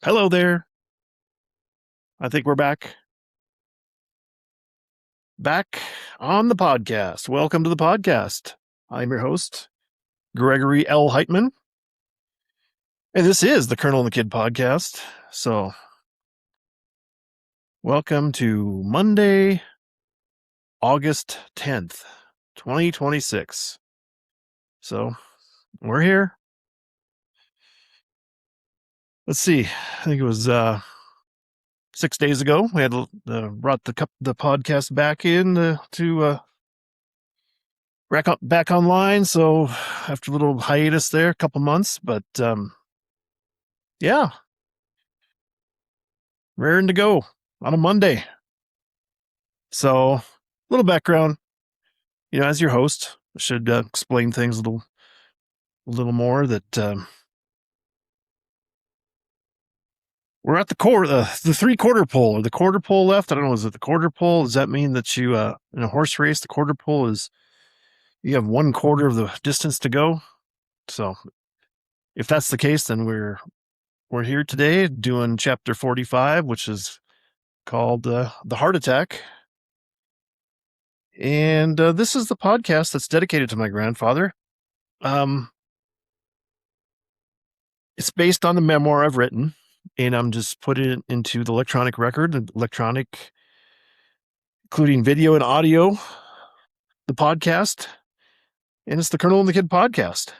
Hello there. I think we're back. Back on the podcast. Welcome to the podcast. I'm your host, Gregory L. Heitmann. And this is the Colonel and the Kid podcast. So, welcome to Monday, August 10th, 2026. So, we're here. Let's see. I think it was 6 days ago. We had brought the podcast back in to back online. So after a little hiatus there, a couple months, but yeah, raring to go on a Monday. So a little background, as your host, I should explain things a little more. That we're at the the 3/4 pole, or the quarter pole left. I don't know. Is it the quarter pole? Does that mean that you in a horse race, the quarter pole is you have 1/4 of the distance to go? So if that's the case, then we're here today doing chapter 45, which is called The Heart Attack. And this is the podcast that's dedicated to my grandfather. It's based on the memoir I've written, and I'm just putting it into the electronic record, including video and audio, the podcast. And it's the Colonel and the Kid podcast.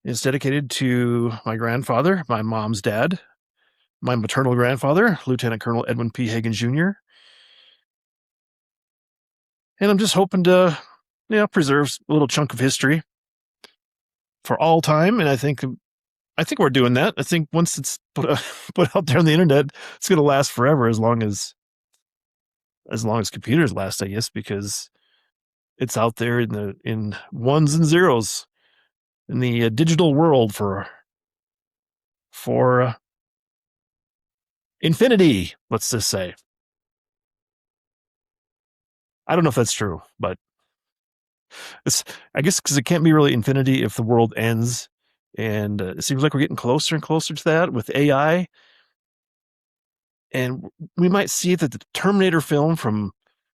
It's dedicated to my grandfather, my mom's dad, my maternal grandfather, Lieutenant Colonel Edwin P. Hagen Jr. And I'm just hoping to, preserve a little chunk of history for all time. And I think we're doing that. I think once it's put out there on the internet, it's going to last forever, as long as computers last, I guess, because it's out there in ones and zeros in the digital world for infinity. Let's just say. I don't know if that's true, but I guess because it can't be really infinity if the world ends. And it seems like we're getting closer and closer to that with AI. And we might see that the Terminator film from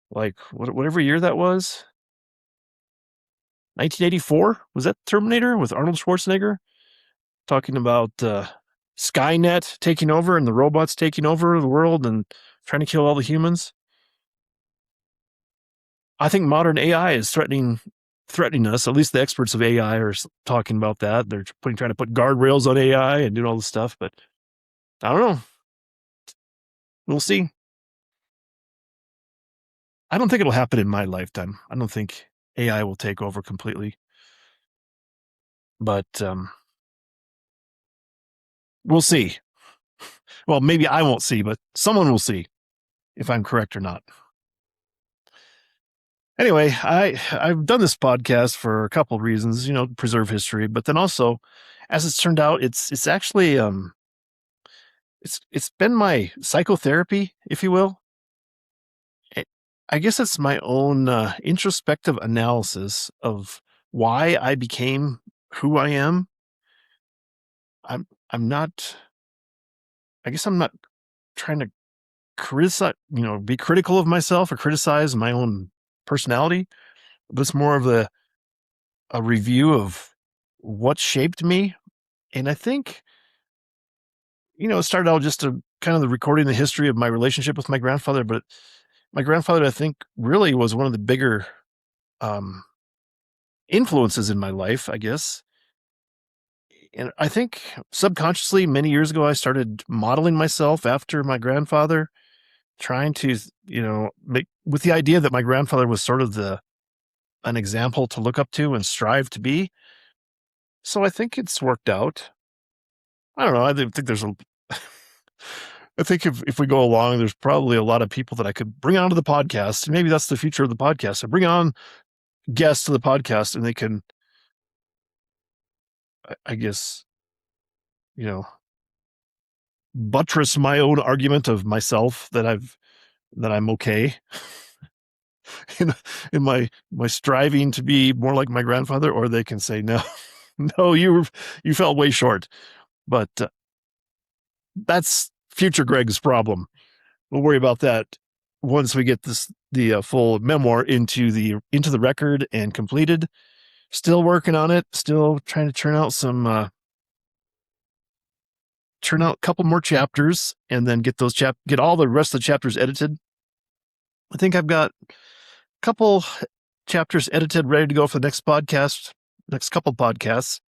whatever year that was, 1984, was that Terminator with Arnold Schwarzenegger? Talking about Skynet taking over and the robots taking over the world and trying to kill all the humans. I think modern AI is threatening us. At least the experts of AI are talking about that. They're trying to put guardrails on AI and doing all this stuff, but I don't know. We'll see. I don't think it'll happen in my lifetime. I don't think AI will take over completely, but we'll see. Well, maybe I won't see, but someone will see if I'm correct or not. Anyway, I've done this podcast for a couple of reasons, preserve history, but then also, as it's turned out, it's actually it's been my psychotherapy, if you will. I guess it's my own introspective analysis of why I became who I am. I'm not. I guess I'm not trying to criticize, be critical of myself or criticize my own personality, but it's more of a review of what shaped me. And I think, it started out just a kind of the recording the history of my relationship with my grandfather, but my grandfather, I think, really was one of the bigger influences in my life, I guess. And I think subconsciously, many years ago, I started modeling myself after my grandfather, trying to, make, with the idea that my grandfather was sort of an example to look up to and strive to be. So I think it's worked out. I don't know. I think there's I think if we go along, there's probably a lot of people that I could bring onto the podcast. Maybe that's the future of the podcast. I bring on guests to the podcast and they can, I guess, buttress my own argument of myself that I'm okay in my striving to be more like my grandfather, or they can say, no, you fell way short. But that's future Greg's problem. We'll worry about that once we get the full memoir into the record and completed. Still working on it. Still trying to churn out a couple more chapters, and then get all the rest of the chapters edited. I think I've got a couple chapters edited, ready to go for the next couple podcasts.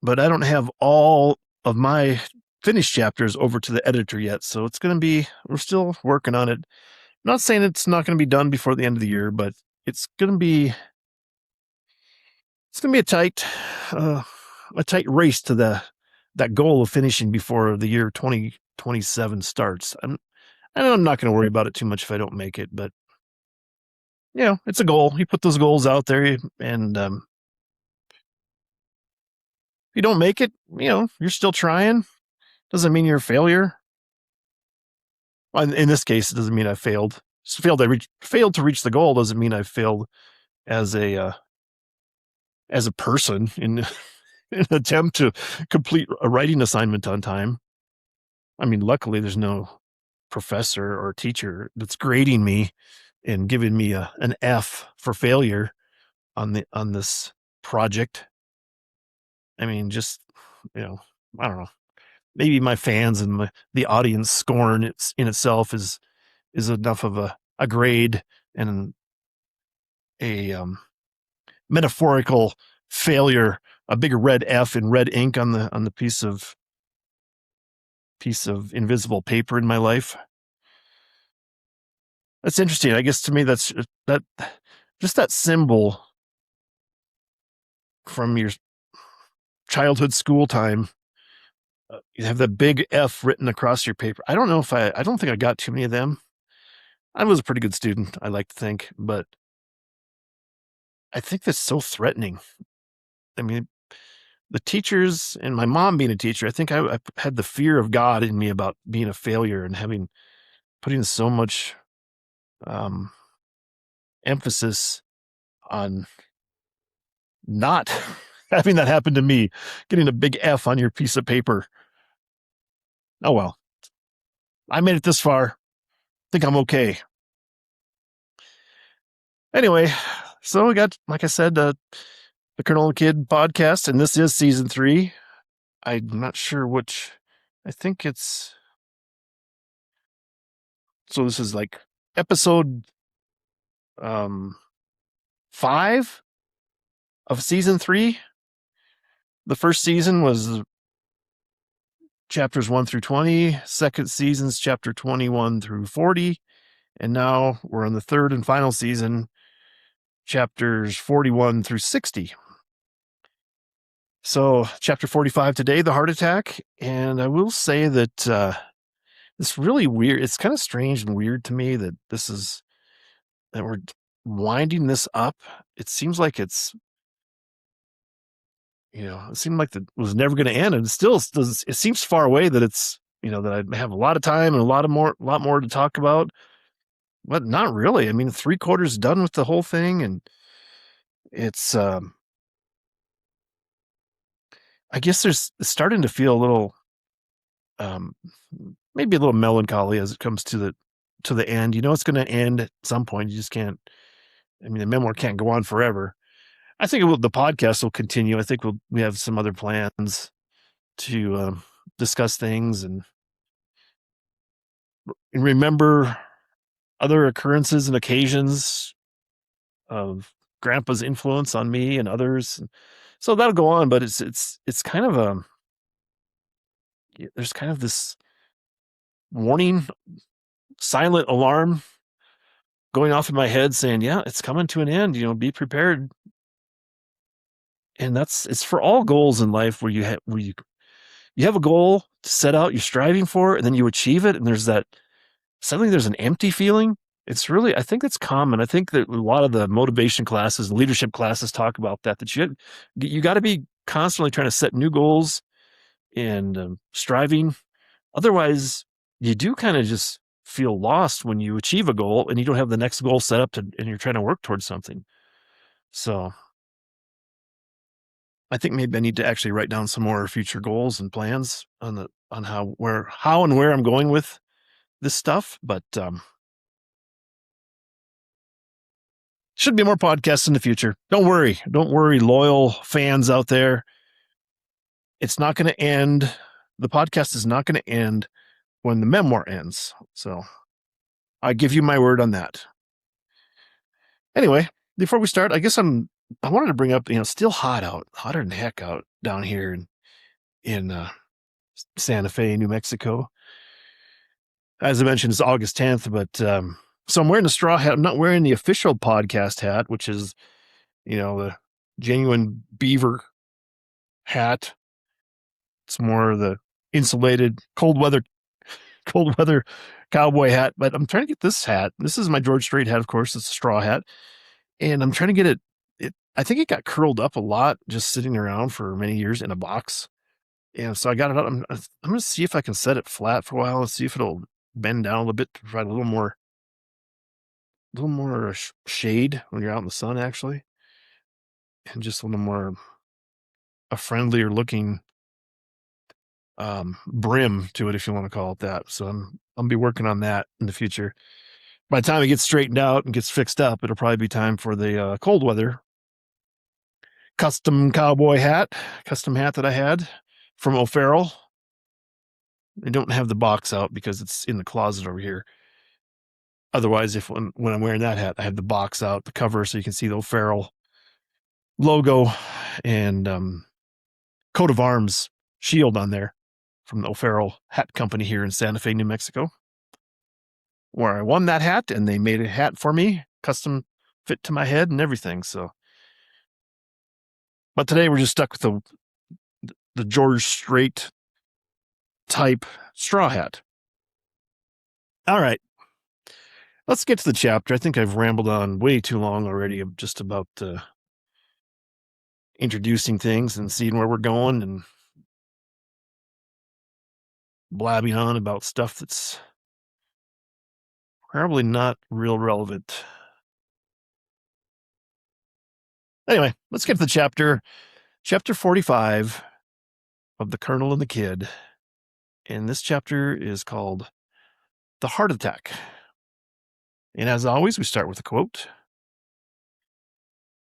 But I don't have all of my finished chapters over to the editor yet, so we're still working on it. Not saying it's not going to be done before the end of the year, but it's going to be a tight race to that goal of finishing before the year 2027 starts. I'm not going to worry about it too much if I don't make it, but it's a goal. You put those goals out there, and if you don't make it, you're still trying. Doesn't mean you're a failure. Well, in this case, it doesn't mean I failed. Failed to reach the goal doesn't mean I failed as a person in an attempt to complete a writing assignment on time. I mean, luckily, there's no professor or teacher that's grading me and giving me an F for failure on this project. I mean, just I don't know. Maybe my fans and the audience scorn in itself is enough of a grade and a metaphorical failure, a big red F in red ink on the piece of invisible paper in my life. That's interesting. I guess to me, that's that symbol from your childhood school time. You have that big F written across your paper. I don't think I got too many of them. I was a pretty good student, I like to think, but I think that's so threatening. I mean, the teachers and my mom being a teacher, I think I had the fear of God in me about being a failure and putting so much emphasis on not having that happen to me, getting a big F on your piece of paper. Oh, well, I made it this far. I think I'm okay. Anyway, so we got, like I said, the Colonel Kid podcast, and this is season 3. I'm not sure which. I think it's. So this is like episode 5 of season 3. The first season was chapters 1 through 20. Second season's chapter 21 through 40. And now we're on the third and final season, chapters 41 through 60. So chapter 45 today, the heart attack. And I will say that it's really weird. It's kind of strange and weird to me that that we're winding this up. It seems like it seemed like it was never going to end. And it still does. It seems far away that it's, that I have a lot of time and a lot more to talk about, but not really. I mean, 3/4 done with the whole thing. And it's, I guess it's starting to feel a little, maybe a little melancholy as it comes to the end. It's going to end at some point. You just can't. I mean, the memoir can't go on forever. I think the podcast will continue. I think we have some other plans to discuss things and remember other occurrences and occasions of Grandpa's influence on me and others. So that'll go on, but it's kind of there's kind of this warning, silent alarm going off in my head saying, yeah, it's coming to an end, be prepared. And it's for all goals in life where you have a goal to set out, you're striving for, and then you achieve it. And suddenly there's an empty feeling. It's really, I think it's common. I think that a lot of the motivation classes, leadership classes talk about that you got to be constantly trying to set new goals and striving. Otherwise, you do kind of just feel lost when you achieve a goal and you don't have the next goal set up and you're trying to work towards something. So I think maybe I need to actually write down some more future goals and plans on how and where I'm going with this stuff. But should be more podcasts in the future. Don't worry, loyal fans out there. It's not going to end. The podcast is not going to end when the memoir ends. So I give you my word on that. Anyway, before we start, I wanted to bring up, still hot out, hotter than heck out down here in Santa Fe, New Mexico. As I mentioned, it's August 10th, but so I'm wearing a straw hat. I'm not wearing the official podcast hat, which is, the genuine beaver hat. It's more the insulated cold weather cowboy hat. But I'm trying to get this hat. This is my George Strait hat, of course. It's a straw hat, and I'm trying to get it. I think it got curled up a lot just sitting around for many years in a box. And so I got it out. I'm going to see if I can set it flat for a while and see if it'll bend down a little bit to provide a little more shade when you're out in the sun, actually, and just a little more a friendlier looking brim to it, if you want to call it that. So I'll be working on that in the future. By the time it gets straightened out and gets fixed up, it'll probably be time for the cold weather custom hat that I had from O'Farrell. I don't have the box out because it's in the closet over here. Otherwise, when I'm wearing that hat, I have the box out, the cover, so you can see the O'Farrell logo and coat of arms shield on there from the O'Farrell Hat Company here in Santa Fe, New Mexico, where I won that hat, and they made a hat for me, custom fit to my head and everything. So, but today we're just stuck with the George Strait type straw hat. All right. Let's get to the chapter. I think I've rambled on way too long already of just about introducing things and seeing where we're going and blabbing on about stuff that's probably not real relevant. Anyway, let's get to the chapter. Chapter 45 of The Colonel and the Kid. And this chapter is called The Heart Attack. And as always, we start with a quote.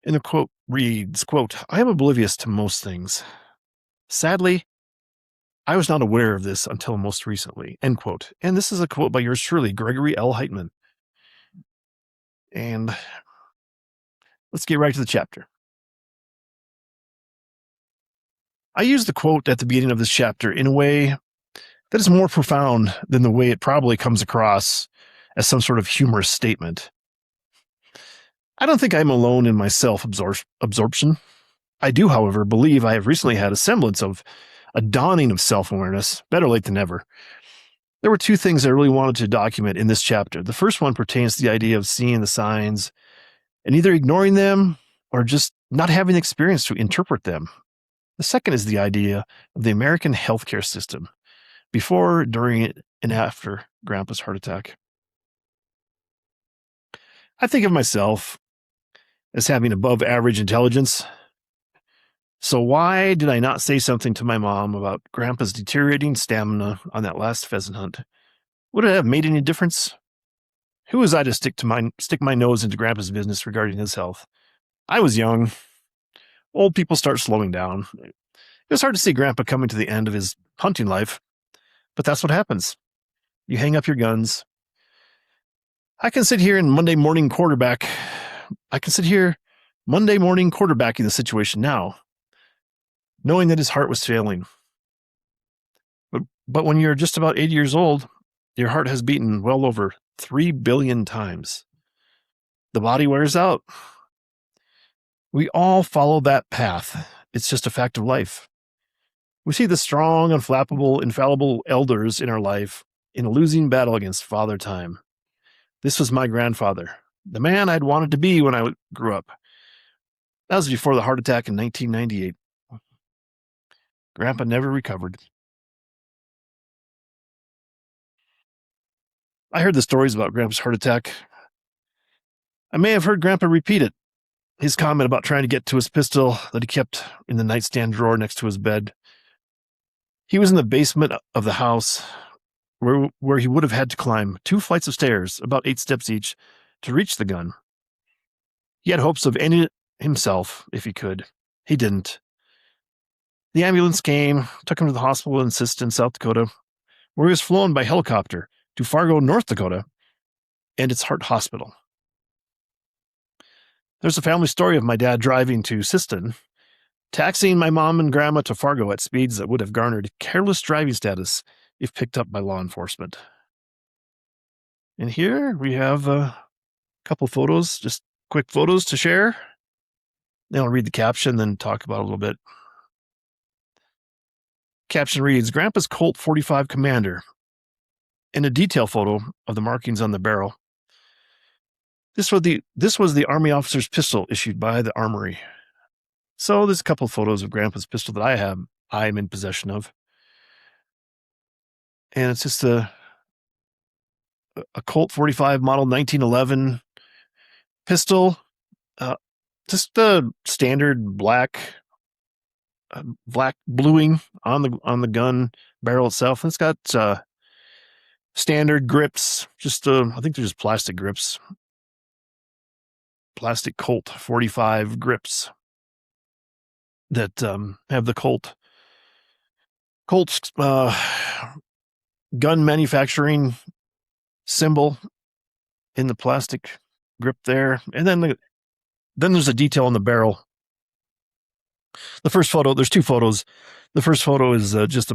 And the quote reads, quote, "I am oblivious to most things. Sadly, I was not aware of this until most recently," end quote. And this is a quote by yours truly, Gregory L. Heitmann. And let's get right to the chapter. I use the quote at the beginning of this chapter in a way that is more profound than the way it probably comes across as some sort of humorous statement. I don't think I'm alone in my self-absorption. I do, however, believe I have recently had a semblance of a dawning of self-awareness, better late than never. There were two things I really wanted to document in this chapter. The first one pertains to the idea of seeing the signs and either ignoring them or just not having the experience to interpret them. The second is the idea of the American healthcare system, before, during, and after Grandpa's heart attack. I think of myself as having above average intelligence. So why did I not say something to my mom about Grandpa's deteriorating stamina on that last pheasant hunt? Would it have made any difference? Who was I to stick my nose into Grandpa's business regarding his health? I was young. Old people start slowing down. It was hard to see Grandpa coming to the end of his hunting life, but that's what happens. You hang up your guns. I can sit here Monday morning quarterbacking the situation now, knowing that his heart was failing. But when you're just about 80 years old, your heart has beaten well over 3 billion times. The body wears out. We all follow that path. It's just a fact of life. We see the strong, unflappable, infallible elders in our life in a losing battle against Father Time. This was my grandfather, the man I'd wanted to be when I grew up. That was before the heart attack in 1998. Grandpa never recovered. I heard the stories about Grandpa's heart attack. I may have heard Grandpa repeat it. his comment about trying to get to his pistol that he kept in the nightstand drawer next to his bed. He was in the basement of the house where he would have had to climb 2 flights of stairs, about 8 steps each, to reach the gun. He had hopes of ending it himself if he could. He didn't. The ambulance came, took him to the hospital in Siston, South Dakota, where he was flown by helicopter to Fargo, North Dakota, and its heart hospital. There's a family story of my dad driving to Siston, taxiing my mom and grandma to Fargo at speeds that would have garnered careless driving status if picked up by law enforcement. And here we have a couple photos, just quick photos to share. Then I'll read the caption, then talk about it a little bit. Caption reads, Grandpa's Colt 45 Commander, and a detail photo of the markings on the barrel. This was the Army officer's pistol issued by the Armory. So there's a couple of photos of Grandpa's pistol that I'm in possession of. And it's just a Colt 45 model 1911 pistol. Just a standard black bluing on the gun barrel itself. And it's got standard grips. Just I think they're just plastic grips. Plastic Colt 45 grips that have the Colt's gun manufacturing symbol in the plastic grip there. And then there's a detail on the barrel. The first photo, there's 2 photos. The first photo is just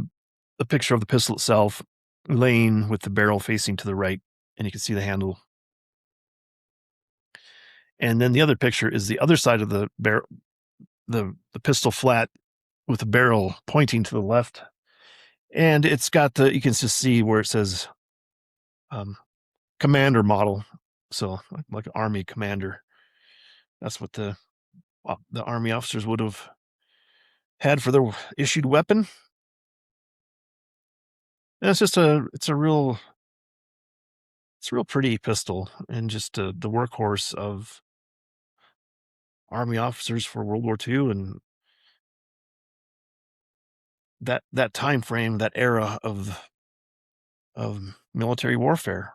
a picture of the pistol itself laying with the barrel facing to the right, and you can see the handle. And then the other picture is the other side of the barrel, the pistol flat with the barrel pointing to the left. And it's got you can just see where it says commander model. So like an Army commander. That's what the Army officers would have had for their issued weapon. And it's a real pretty pistol, and just the workhorse of Army officers for World War II, and that time frame, that era of military warfare.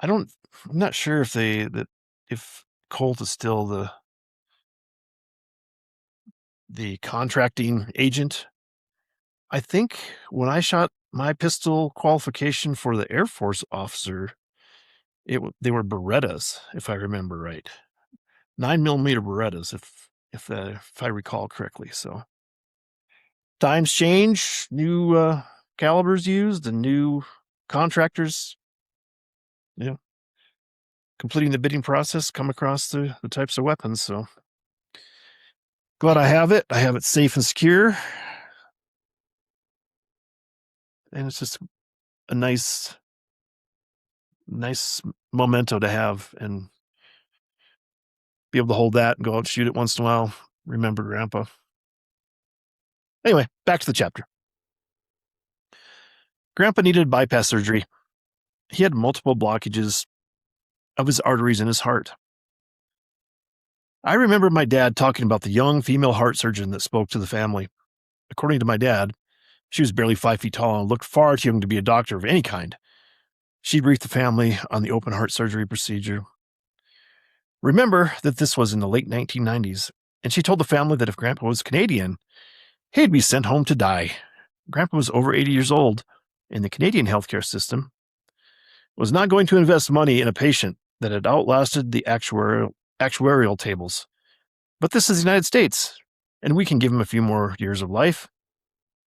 I'm not sure if Colt is still the contracting agent. I think when I shot my pistol qualification for the Air Force officer, they were Berettas, if I remember right. 9mm Berettas, if I recall correctly. So times change, new calibers used, and new contractors, completing the bidding process, come across the types of weapons. So glad I have it. I have it safe and secure. And it's just a nice memento to have, and be able to hold that and go out and shoot it once in a while. Remember Grandpa. Anyway, back to the chapter. Grandpa needed bypass surgery. He had multiple blockages of his arteries in his heart. I remember my dad talking about the young female heart surgeon that spoke to the family. According to my dad, she was barely 5 feet tall and looked far too young to be a doctor of any kind. She briefed the family on the open heart surgery procedure. Remember that this was in the late 1990s, and she told the family that if Grandpa was Canadian, he'd be sent home to die. Grandpa was over 80 years old, and the Canadian healthcare system was not going to invest money in a patient that had outlasted the actuarial tables. But this is the United States, and we can give him a few more years of life,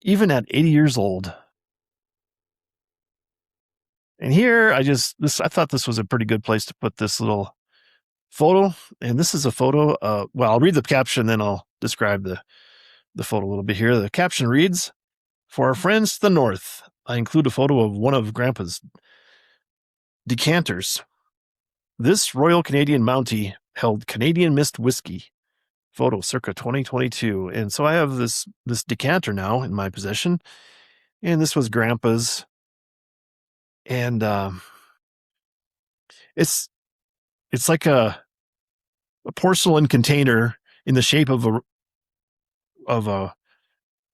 even at 80 years old. And here, I thought this was a pretty good place to put this little photo. And this is a photo. I'll read the caption, then I'll describe the photo a little bit here. The caption reads, "For our friends to the north, I include a photo of one of Grandpa's decanters. This Royal Canadian Mountie held Canadian Mist whiskey. Photo circa 2022. And so I have this decanter now in my possession, and this was Grandpa's. And it's like a porcelain container in the shape of a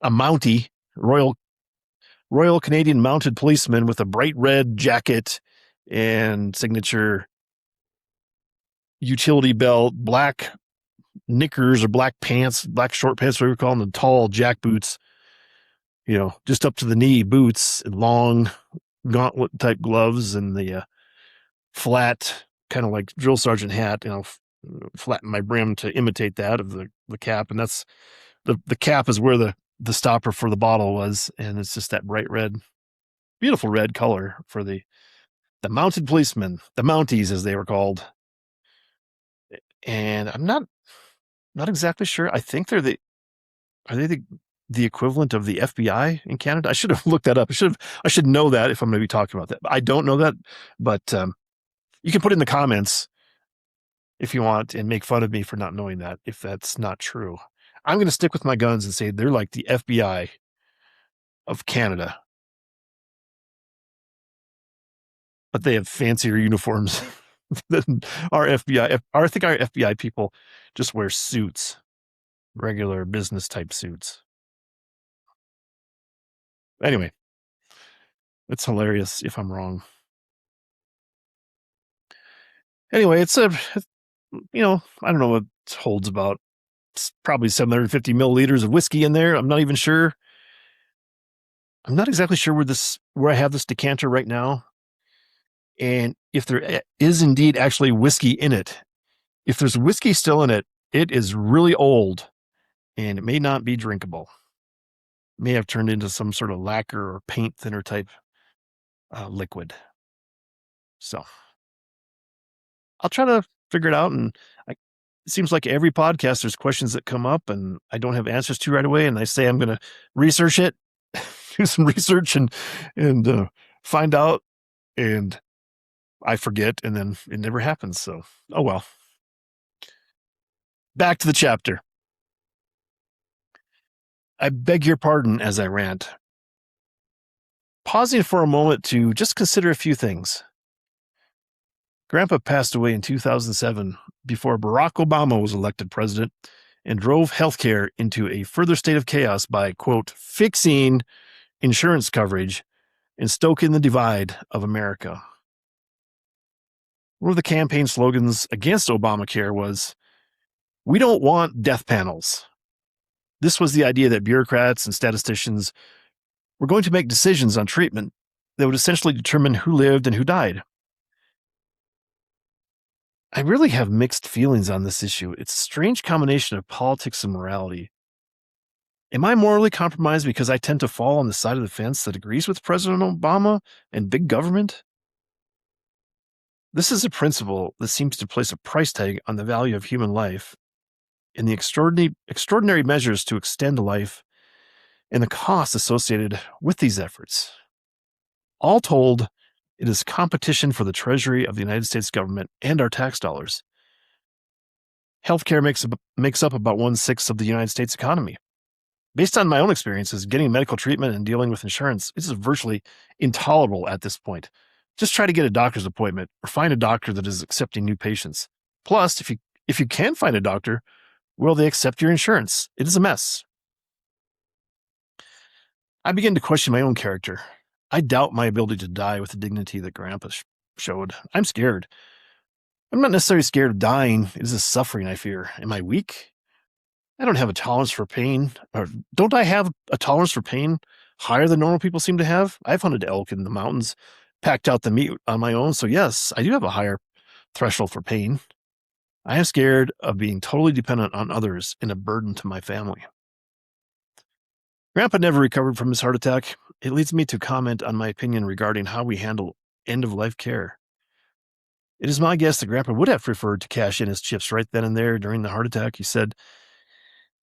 Mountie, Royal Canadian Mounted Policeman with a bright red jacket and signature utility belt, black knickers or black pants, black short pants, whatever you call them, and tall jack boots, just up to the knee boots and long gauntlet type gloves and the flat, kind of like drill sergeant hat, flatten my brim to imitate that of the cap. And that's the cap is where the stopper for the bottle was. And it's just that bright red, beautiful red color for the mounted policemen, the Mounties as they were called. And I'm not exactly sure. I think are they the equivalent of the FBI in Canada? I should have looked that up. I should know that if I'm going to be talking about that. I don't know that, but you can put in the comments if you want and make fun of me for not knowing that, if that's not true. I'm going to stick with my guns and say they're like the FBI of Canada, but they have fancier uniforms than our FBI. I think our FBI people just wear suits, regular business type suits. Anyway, it's hilarious if I'm wrong. Anyway, it's I don't know what it holds about. It's probably 750 milliliters of whiskey in there. I'm not even sure. I'm not exactly sure where I have this decanter right now. And if there is indeed actually whiskey in it, if there's whiskey still in it, it is really old and it may not be drinkable. It may have turned into some sort of lacquer or paint thinner type liquid. So I'll try to figure it out. And it seems like every podcast, there's questions that come up and I don't have answers to right away. And I say, I'm going to research it, do some research and find out. And I forget, and then it never happens. So, oh well. Back to the chapter. I beg your pardon as I rant. Pausing for a moment to just consider a few things. Grandpa passed away in 2007 before Barack Obama was elected president and drove healthcare into a further state of chaos by, quote, fixing insurance coverage and stoking the divide of America. One of the campaign slogans against Obamacare was, "We don't want death panels." This was the idea that bureaucrats and statisticians were going to make decisions on treatment that would essentially determine who lived and who died. I really have mixed feelings on this issue. It's a strange combination of politics and morality. Am I morally compromised because I tend to fall on the side of the fence that agrees with President Obama and big government? This is a principle that seems to place a price tag on the value of human life and the extraordinary measures to extend life and the costs associated with these efforts. All told, it is competition for the treasury of the United States government and our tax dollars. Healthcare makes up about 1/6 of the United States economy. Based on my own experiences, getting medical treatment and dealing with insurance is virtually intolerable at this point. Just try to get a doctor's appointment or find a doctor that is accepting new patients. Plus, if you can find a doctor, will they accept your insurance? It is a mess. I begin to question my own character. I doubt my ability to die with the dignity that Grandpa showed. I'm scared. I'm not necessarily scared of dying. It is the suffering I fear. Am I weak? I don't have a tolerance for pain. Or don't I have a tolerance for pain higher than normal people seem to have? I've hunted elk in the mountains, packed out the meat on my own. So yes, I do have a higher threshold for pain. I am scared of being totally dependent on others and a burden to my family. Grandpa never recovered from his heart attack. It leads me to comment on my opinion regarding how we handle end-of-life care. It is my guess that Grandpa would have preferred to cash in his chips right then and there during the heart attack. He said,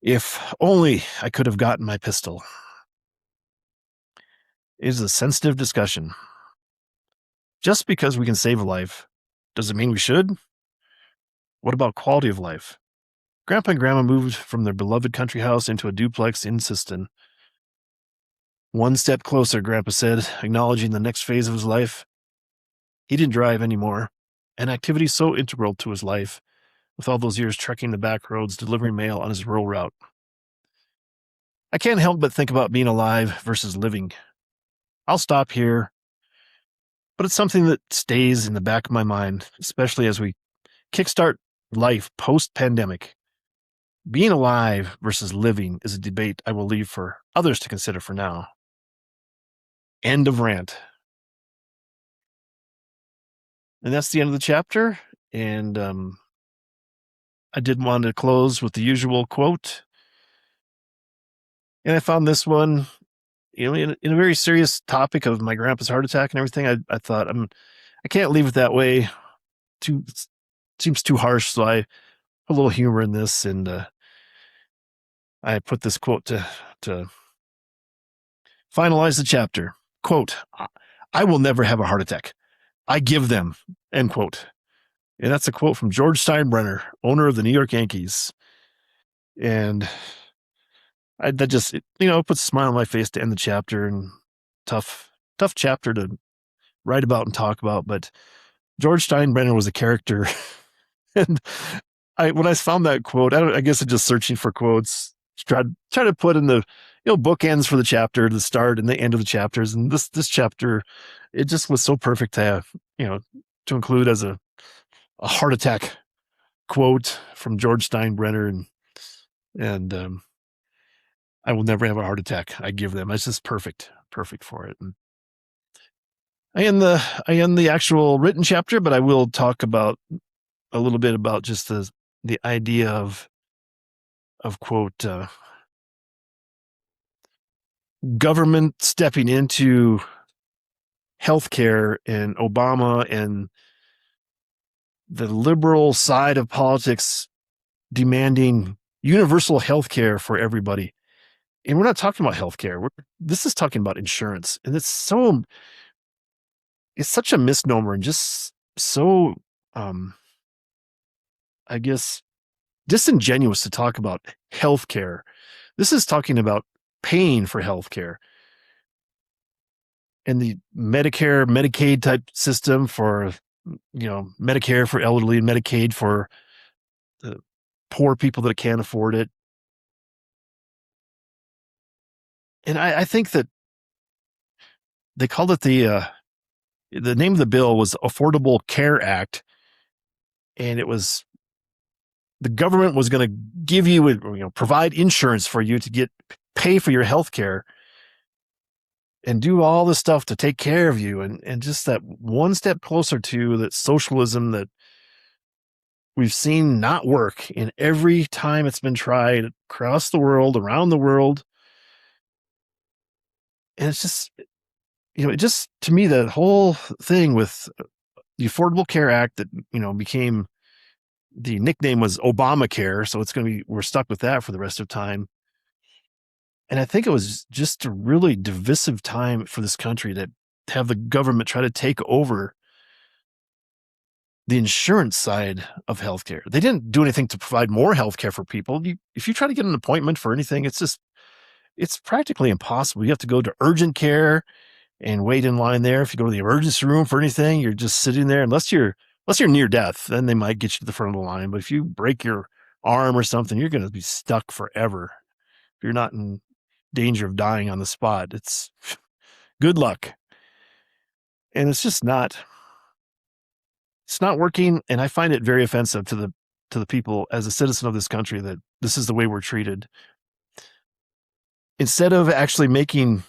"If only I could have gotten my pistol." It is a sensitive discussion. Just because we can save a life, does it mean we should? What about quality of life? Grandpa and Grandma moved from their beloved country house into a duplex in Siston. One step closer, Grandpa said, acknowledging the next phase of his life. He didn't drive anymore, an activity so integral to his life with all those years trekking the back roads, delivering mail on his rural route. I can't help but think about being alive versus living. I'll stop here, but it's something that stays in the back of my mind, especially as we kickstart life post-pandemic. Being alive versus living is a debate I will leave for others to consider for now. End of rant. And that's the end of the chapter. And I did want to close with the usual quote. And I found this one, in a very serious topic of my grandpa's heart attack and everything. I thought I can't leave it that way. Seems too harsh. So I put a little humor in this, and I put this quote to finalize the chapter. Quote, "I will never have a heart attack. I give them," end quote. And that's a quote from George Steinbrenner, owner of the New York Yankees. And that just, puts a smile on my face to end the chapter. And tough chapter to write about and talk about. But George Steinbrenner was a character. And when I found that quote, I guess I'm just searching for quotes, try to put in the bookends for the chapter, the start and the end of the chapters. And this chapter, it just was so perfect to have, to include as a heart attack quote from George Steinbrenner, and I will never have a heart attack. I give them. It's just perfect for it. And I end the actual written chapter, but I will talk about a little bit about just the idea of quote, government stepping into healthcare, and Obama and the liberal side of politics demanding universal healthcare for everybody. And we're not talking about healthcare. This is talking about insurance. And it's such a misnomer and just so, I guess, disingenuous to talk about healthcare. This is talking about paying for healthcare. And the Medicare, Medicaid type system for, Medicare for elderly and Medicaid for the poor people that can't afford it. And I think that they called it the name of the bill was Affordable Care Act. And it was, the government was going to give you, provide insurance for you to pay for your health care and do all this stuff to take care of you. And just that one step closer to that socialism that we've seen not work in every time it's been tried across the world, around the world. And it's just, it just, to me, that whole thing with the Affordable Care Act that, became, the nickname was Obamacare. So we're stuck with that for the rest of time. And I think it was just a really divisive time for this country to have the government try to take over the insurance side of healthcare. They didn't do anything to provide more healthcare for people. If you try to get an appointment for anything, it's practically impossible. You have to go to urgent care and wait in line there. If you go to the emergency room for anything, you're just sitting there unless you're near death, then they might get you to the front of the line. But if you break your arm or something, you're going to be stuck forever. If you're not in danger of dying on the spot, it's good luck. And it's just not working. And I find it very offensive to the people as a citizen of this country that this is the way we're treated. Instead of actually making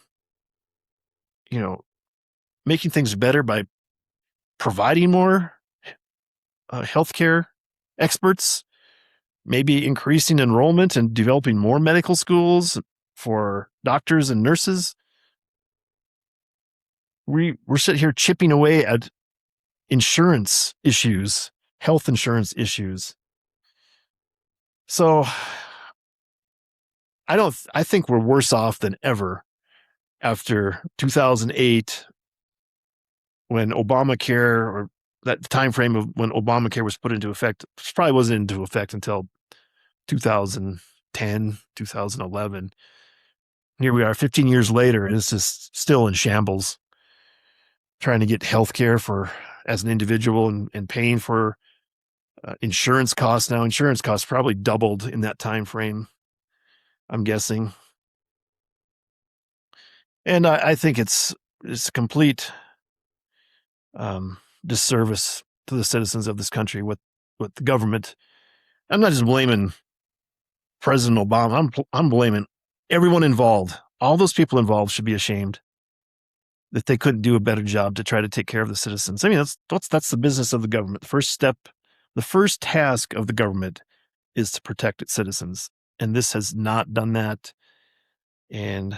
things better by providing more healthcare experts, maybe increasing enrollment and developing more medical schools for doctors and nurses, we're sitting here chipping away at insurance issues, health insurance issues. So I think we're worse off than ever after 2008, when Obamacare, or that time frame of when Obamacare was put into effect, which probably wasn't into effect until 2010, 2011. Here we are 15 years later, and it's just still in shambles, trying to get health care as an individual and paying for insurance costs probably doubled in that time frame, I'm guessing. And I think it's a complete disservice to the citizens of this country with the government. I'm not just blaming President Obama. I'm blaming everyone involved. All those people involved should be ashamed that they couldn't do a better job to try to take care of the citizens. I mean, that's the business of the government. The first task of the government is to protect its citizens, and this has not done that. And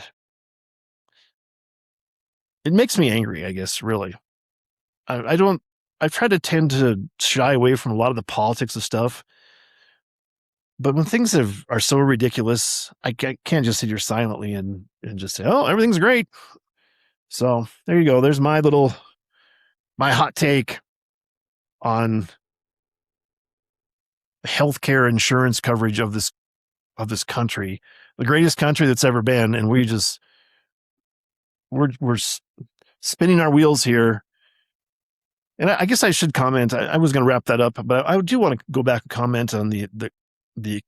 it makes me angry, I guess, really. I try to tend to shy away from a lot of the politics of stuff, but when things are so ridiculous, I can't just sit here silently and just say, oh, everything's great. So there you go. There's my hot take on healthcare insurance coverage of this country, the greatest country that's ever been. And we're spinning our wheels here. And I guess I should comment. I was going to wrap that up, but I do want to go back and comment on the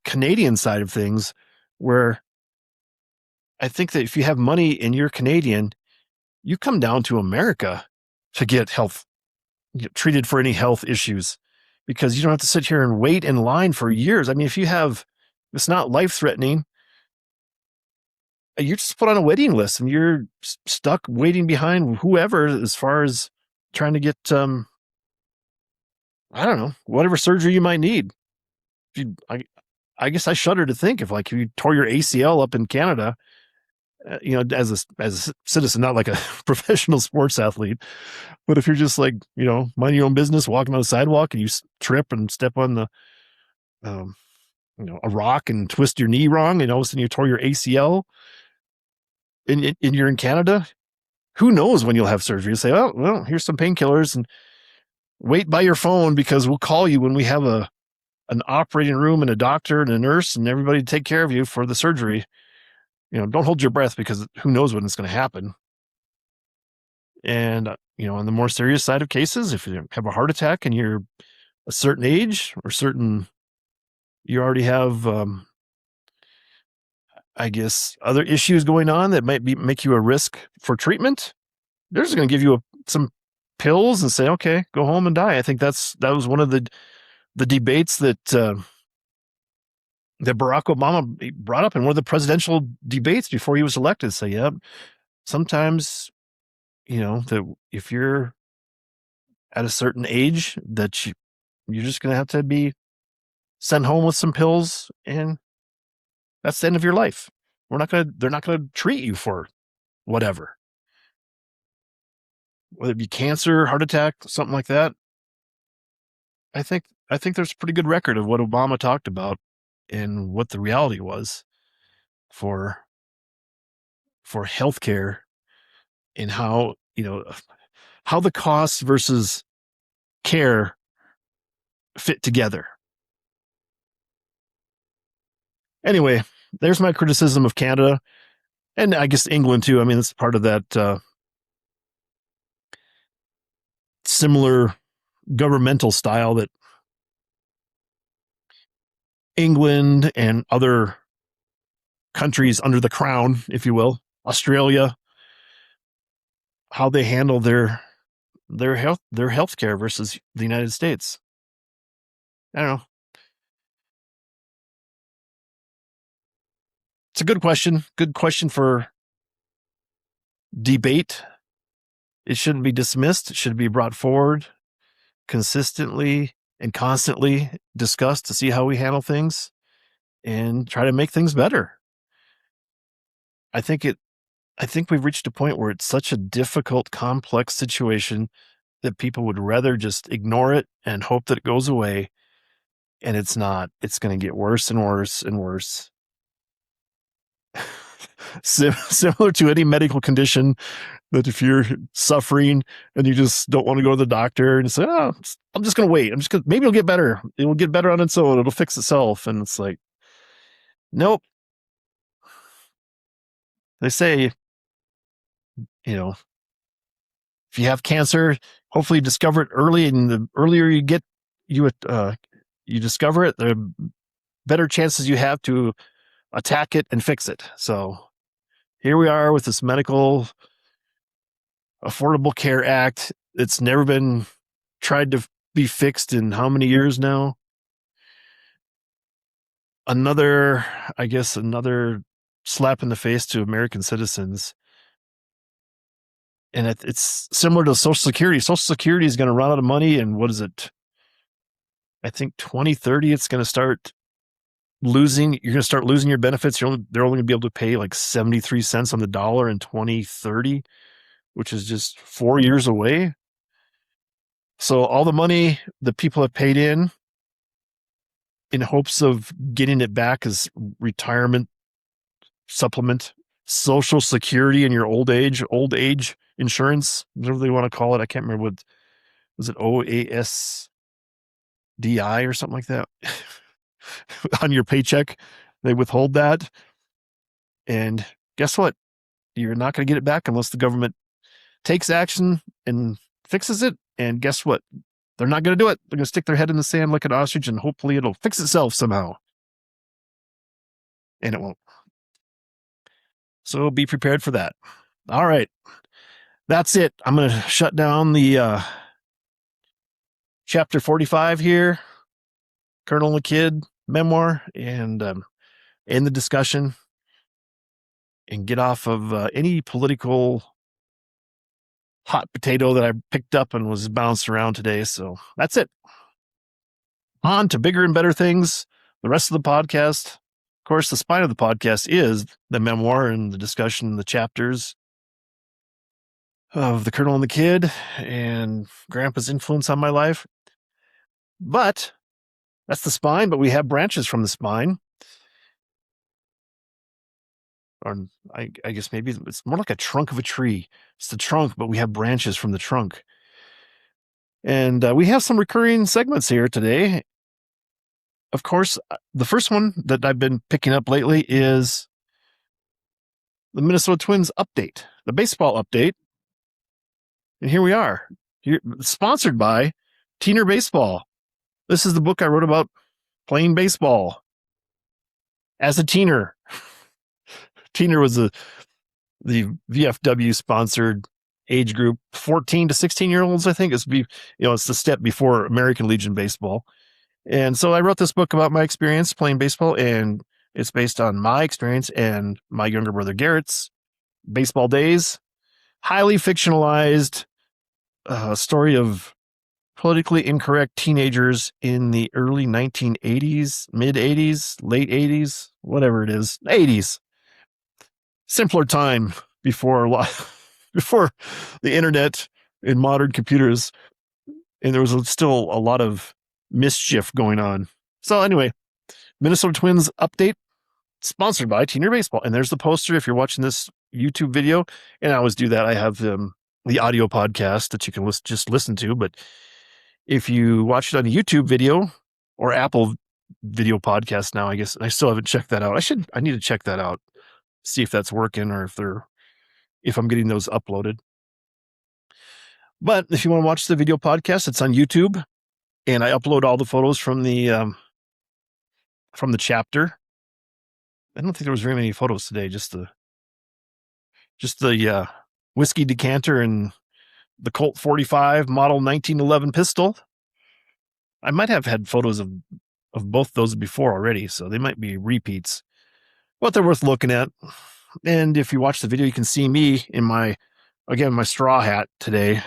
Canadian side of things, where I think that if you have money and you're Canadian, you come down to America to get treated for any health issues, because you don't have to sit here and wait in line for years. I mean, it's not life-threatening, you're just put on a waiting list and you're stuck waiting behind whoever, as far as trying to get, I don't know, whatever surgery you might need. I guess I shudder to think if you tore your ACL up in Canada, as a citizen, not like a professional sports athlete, but if you're just minding your own business, walking on the sidewalk, and you trip and step on a rock and twist your knee wrong, and all of a sudden you tore your ACL, and you're in Canada, who knows when you'll have surgery? You say, oh, well, here's some painkillers and wait by your phone, because we'll call you when we have an operating room and a doctor and a nurse and everybody to take care of you for the surgery. Don't hold your breath, because who knows when it's going to happen. And, on the more serious side of cases, if you have a heart attack and you're a certain age or you already have, I guess, other issues going on that might make you a risk for treatment, they're just going to give you some pills and say, okay, go home and die. I think that was one of the debates that Barack Obama brought up in one of the presidential debates before he was elected. Say, yeah, sometimes, that if you're at a certain age, that you're just going to have to be sent home with some pills, and that's the end of your life. They're not going to treat you for whatever, whether it be cancer, heart attack, something like that. I think there's a pretty good record of what Obama talked about and what the reality was for healthcare, and how the costs versus care fit together. Anyway, there's my criticism of Canada, and I guess England too. I mean, it's part of that similar governmental style that England and other countries under the crown, if you will, Australia, how they handle their healthcare versus the United States. I don't know. It's a good question. Good question for debate. It shouldn't be dismissed. It should be brought forward consistently and constantly discussed to see how we handle things and try to make things better. I think we've reached a point where it's such a difficult, complex situation that people would rather just ignore it and hope that it goes away. And it's not. It's going to get worse and worse and worse. Similar to any medical condition, that if you're suffering and you just don't want to go to the doctor and say, oh, I'm just going to wait. Maybe it'll get better. It will get better on its own. It'll fix itself. And it's like, nope. They say, if you have cancer, hopefully you discover it early, and the earlier you you discover it, the better chances you have to attack it and fix it. So here we are with this medical Affordable Care Act. It's never been tried to be fixed in how many years now? Another slap in the face to American citizens. And it's similar to Social Security. Social Security is going to run out of money. And what is it? I think 2030, it's going to start losing. You're going to start losing your benefits. They're only going to be able to pay like 73 cents on the dollar in 2030, which is just 4 years away. So all the money that people have paid in hopes of getting it back as retirement supplement, Social Security in your old age insurance, whatever they want to call it. I can't remember what was it, OASDI or something like that. On your paycheck, they withhold that. And guess what? You're not going to get it back unless the government takes action and fixes it. And guess what? They're not going to do it. They're going to stick their head in the sand like an ostrich, and hopefully it'll fix itself somehow. And it won't. So be prepared for that. All right. That's it. I'm going to shut down the chapter 45 here, Colonel and the Kid memoir, and end the discussion and get off of any political hot potato that I picked up and was bounced around today. So that's it. On to bigger and better things. The rest of the podcast, of course, the spine of the podcast is the memoir and the discussion, the chapters of the Colonel and the Kid and Grandpa's influence on my life. But that's the spine, but we have branches from the spine. Or I guess maybe it's more like a trunk of a tree. It's the trunk, but we have branches from the trunk. And we have some recurring segments here today. Of course, the first one that I've been picking up lately is the Minnesota Twins update, the baseball update. And here we are, sponsored by Teener Baseball. This is the book I wrote about playing baseball as a teener. Teener was the VFW sponsored age group, 14 to 16-year-olds, I think. It's the step before American Legion Baseball. And so I wrote this book about my experience playing baseball, and it's based on my experience and my younger brother Garrett's baseball days. Highly fictionalized story of politically incorrect teenagers in the early 1980s, mid 80s, late 80s, whatever it is, 80s. Simpler time before the internet and modern computers, and there was still a lot of mischief going on. So anyway, Minnesota Twins update, sponsored by Teener Baseball. And there's the poster if you're watching this YouTube video. And I always do that. I have the audio podcast that you can just listen to. But if you watch it on a YouTube video or Apple video podcast now, I guess I still haven't checked that out. I need to check that out, see if that's working or if I'm getting those uploaded. But if you want to watch the video podcast, it's on YouTube, and I upload all the photos from the chapter. I don't think there was very many photos today. Just the whiskey decanter and the Colt 45 model 1911 pistol. I might have had photos of both those before already, so they might be repeats, but they're worth looking at. And if you watch the video, you can see me in my straw hat today.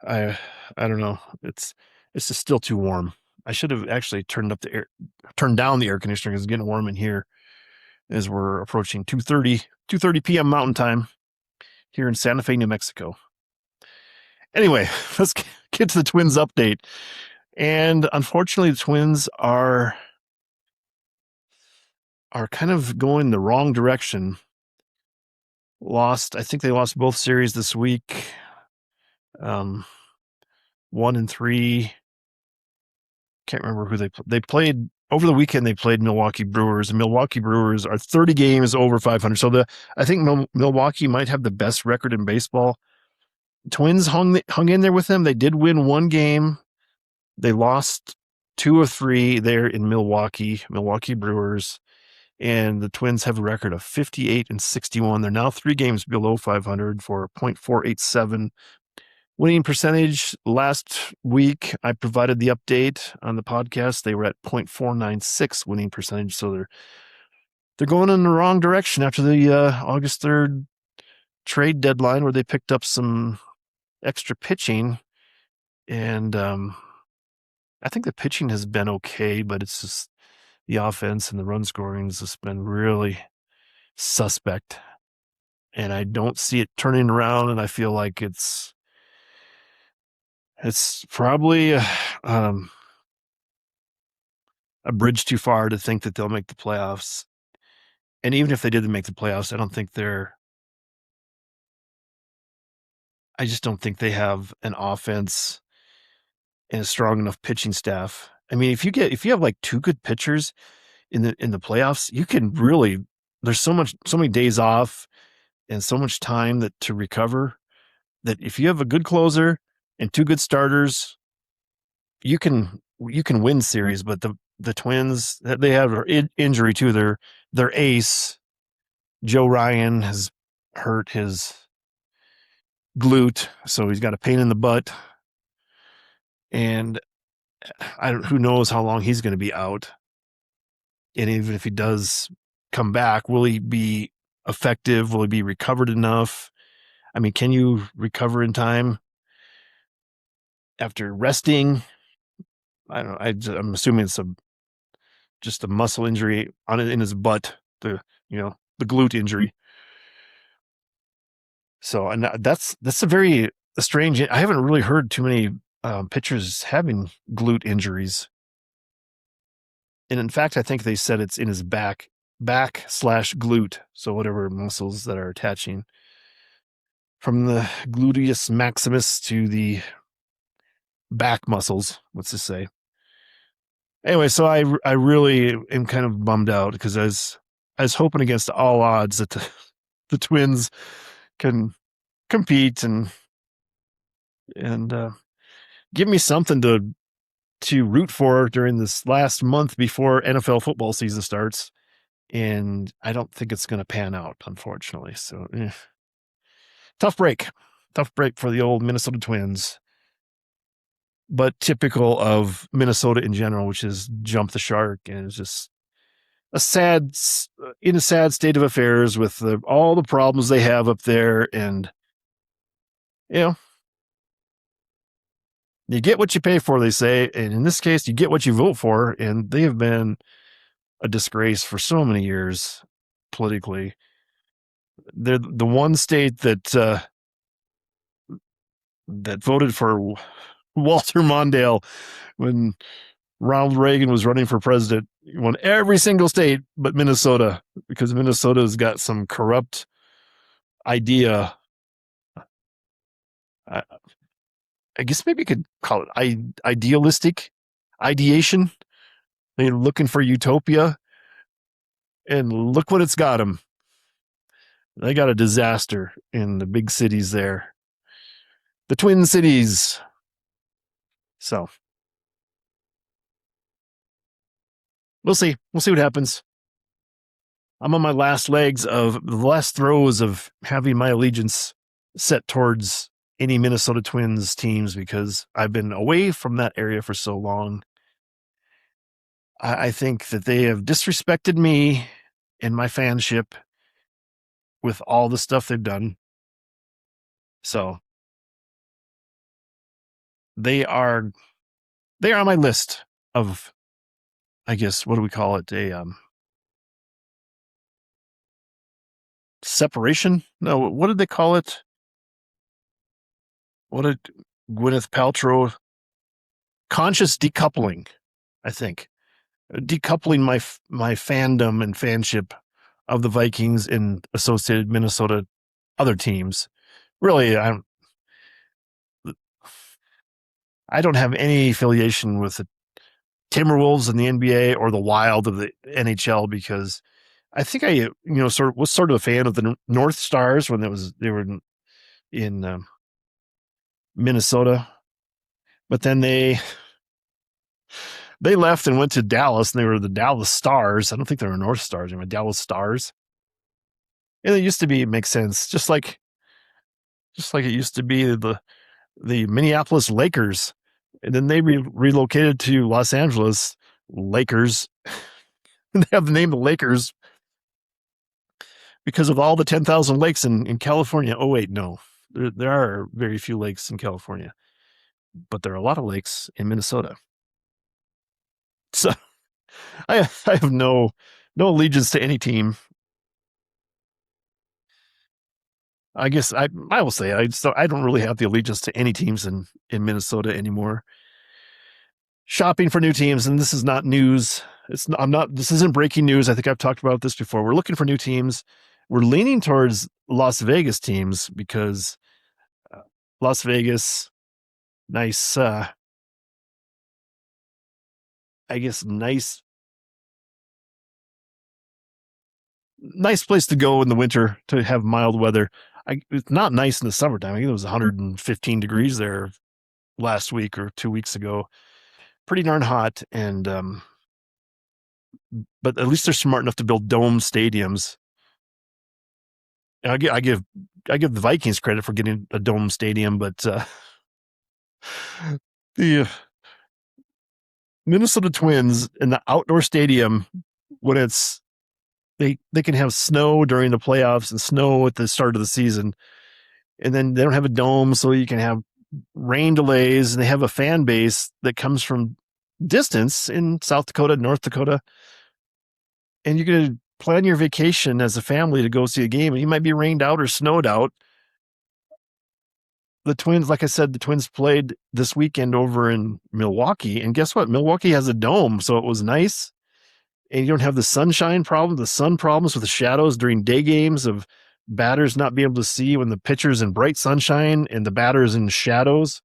I don't know. It's just still too warm. I should have actually turned down the air conditioner because it's getting warm in here as we're approaching 2:30 p.m. Mountain Time here in Santa Fe, New Mexico. Anyway, let's get to the Twins update. And unfortunately, the Twins are kind of going the wrong direction. I think they lost both series this week. 1 and 3. Can't remember who they played over the weekend. They played Milwaukee Brewers, and Milwaukee Brewers are 30 games over 500. So I think Milwaukee might have the best record in baseball. Twins hung in there with them. They did win one game They lost 2 or 3 there in Milwaukee Brewers, and the Twins have a record of 58-61. They're now 3 games below 500 for .487 winning percentage. Last week, I provided the update on the podcast. They were at .496 winning percentage, so they're going in the wrong direction after the August 3rd trade deadline, where they picked up some extra pitching, and I think the pitching has been okay, but it's just the offense and the run scoring has just been really suspect, and I don't see it turning around. And I feel like it's probably a bridge too far to think that they'll make the playoffs. And even if they did make the playoffs, I just don't think they have an offense and a strong enough pitching staff. I mean, if you have like 2 good pitchers in the playoffs, you can really, there's so many days off and so much time to recover, that if you have a good closer and 2 good starters, you can win series. But the Twins, they have an injury too. Their ace, Joe Ryan, has hurt his glute, so he's got a pain in the butt, and who knows how long he's going to be out. And even if he does come back, will he be effective? Will he be recovered enough? I mean, can you recover in time after resting? I don't know. I'm assuming it's just a muscle injury in his butt, the glute injury. So, and that's a strange. I haven't really heard too many pitchers having glute injuries. And in fact, I think they said it's in his back/glute. So whatever muscles that are attaching from the gluteus maximus to the back muscles. What's to say? Anyway, so I really am kind of bummed out, because I was hoping against all odds that the Twins can compete and give me something to root for during this last month before NFL football season starts. And I don't think it's going to pan out, unfortunately. So tough break for the old Minnesota Twins, but typical of Minnesota in general, which is jump the shark, and it's just in a sad state of affairs with all the problems they have up there. And you get what you pay for, they say, and in this case, you get what you vote for. And they have been a disgrace for so many years politically. They're the one state that voted for Walter Mondale when Ronald Reagan was running for president. He won every single state but Minnesota, because Minnesota's got some corrupt idea. I guess maybe you could call it ideation. They're looking for utopia, and look what it's got them. They got a disaster in the big cities there, the Twin Cities. So we'll see what happens. I'm on the last throes of having my allegiance set towards any Minnesota Twins teams, because I've been away from that area for so long. I think that they have disrespected me and my fanship with all the stuff they've done. So they are on my list of, I guess, what do we call it? A separation? No, what did they call it? What did Gwyneth Paltrow? Conscious decoupling, I think. Decoupling my fandom and fanship of the Vikings and associated Minnesota other teams. Really, I don't have any affiliation with the Timberwolves in the NBA or the Wild of the NHL, because I think I was sort of a fan of the North Stars when they were in Minnesota, but then they They left and went to Dallas, and they were the Dallas Stars. I don't think they were North Stars. They were Dallas Stars. And it used to be, it makes sense, just like it used to be the Minneapolis Lakers, and then they relocated to Los Angeles Lakers. And they have the name the Lakers because of all the 10,000 lakes in California. Oh wait, no, there are very few lakes in California, but there are a lot of lakes in Minnesota. So I have no allegiance to any team. I guess I will say I don't really have the allegiance to any teams in Minnesota anymore. Shopping for new teams, and this is not news. This isn't breaking news. I think I've talked about this before. We're looking for new teams. We're leaning towards Las Vegas teams because Las Vegas, nice, I guess nice place to go in the winter to have mild weather. It's not nice in the summertime. I think it was 115 degrees there last week or 2 weeks ago. Pretty darn hot, and but at least they're smart enough to build dome stadiums. And I give the Vikings credit for getting a dome stadium, but the Minnesota Twins in the outdoor stadium, when it's they can have snow during the playoffs and snow at the start of the season, and then they don't have a dome, so you can have rain delays, and they have a fan base that comes from distance in South Dakota, North Dakota, and you're going to plan your vacation as a family to go see a game, and you might be rained out or snowed out. The Twins, like I said, the Twins played this weekend over in Milwaukee, and guess what? Milwaukee has a dome, so it was nice, and you don't have the sunshine problem, the sun problems with the shadows during day games of batters not being able to see when the pitcher's in bright sunshine and the batter's in shadows,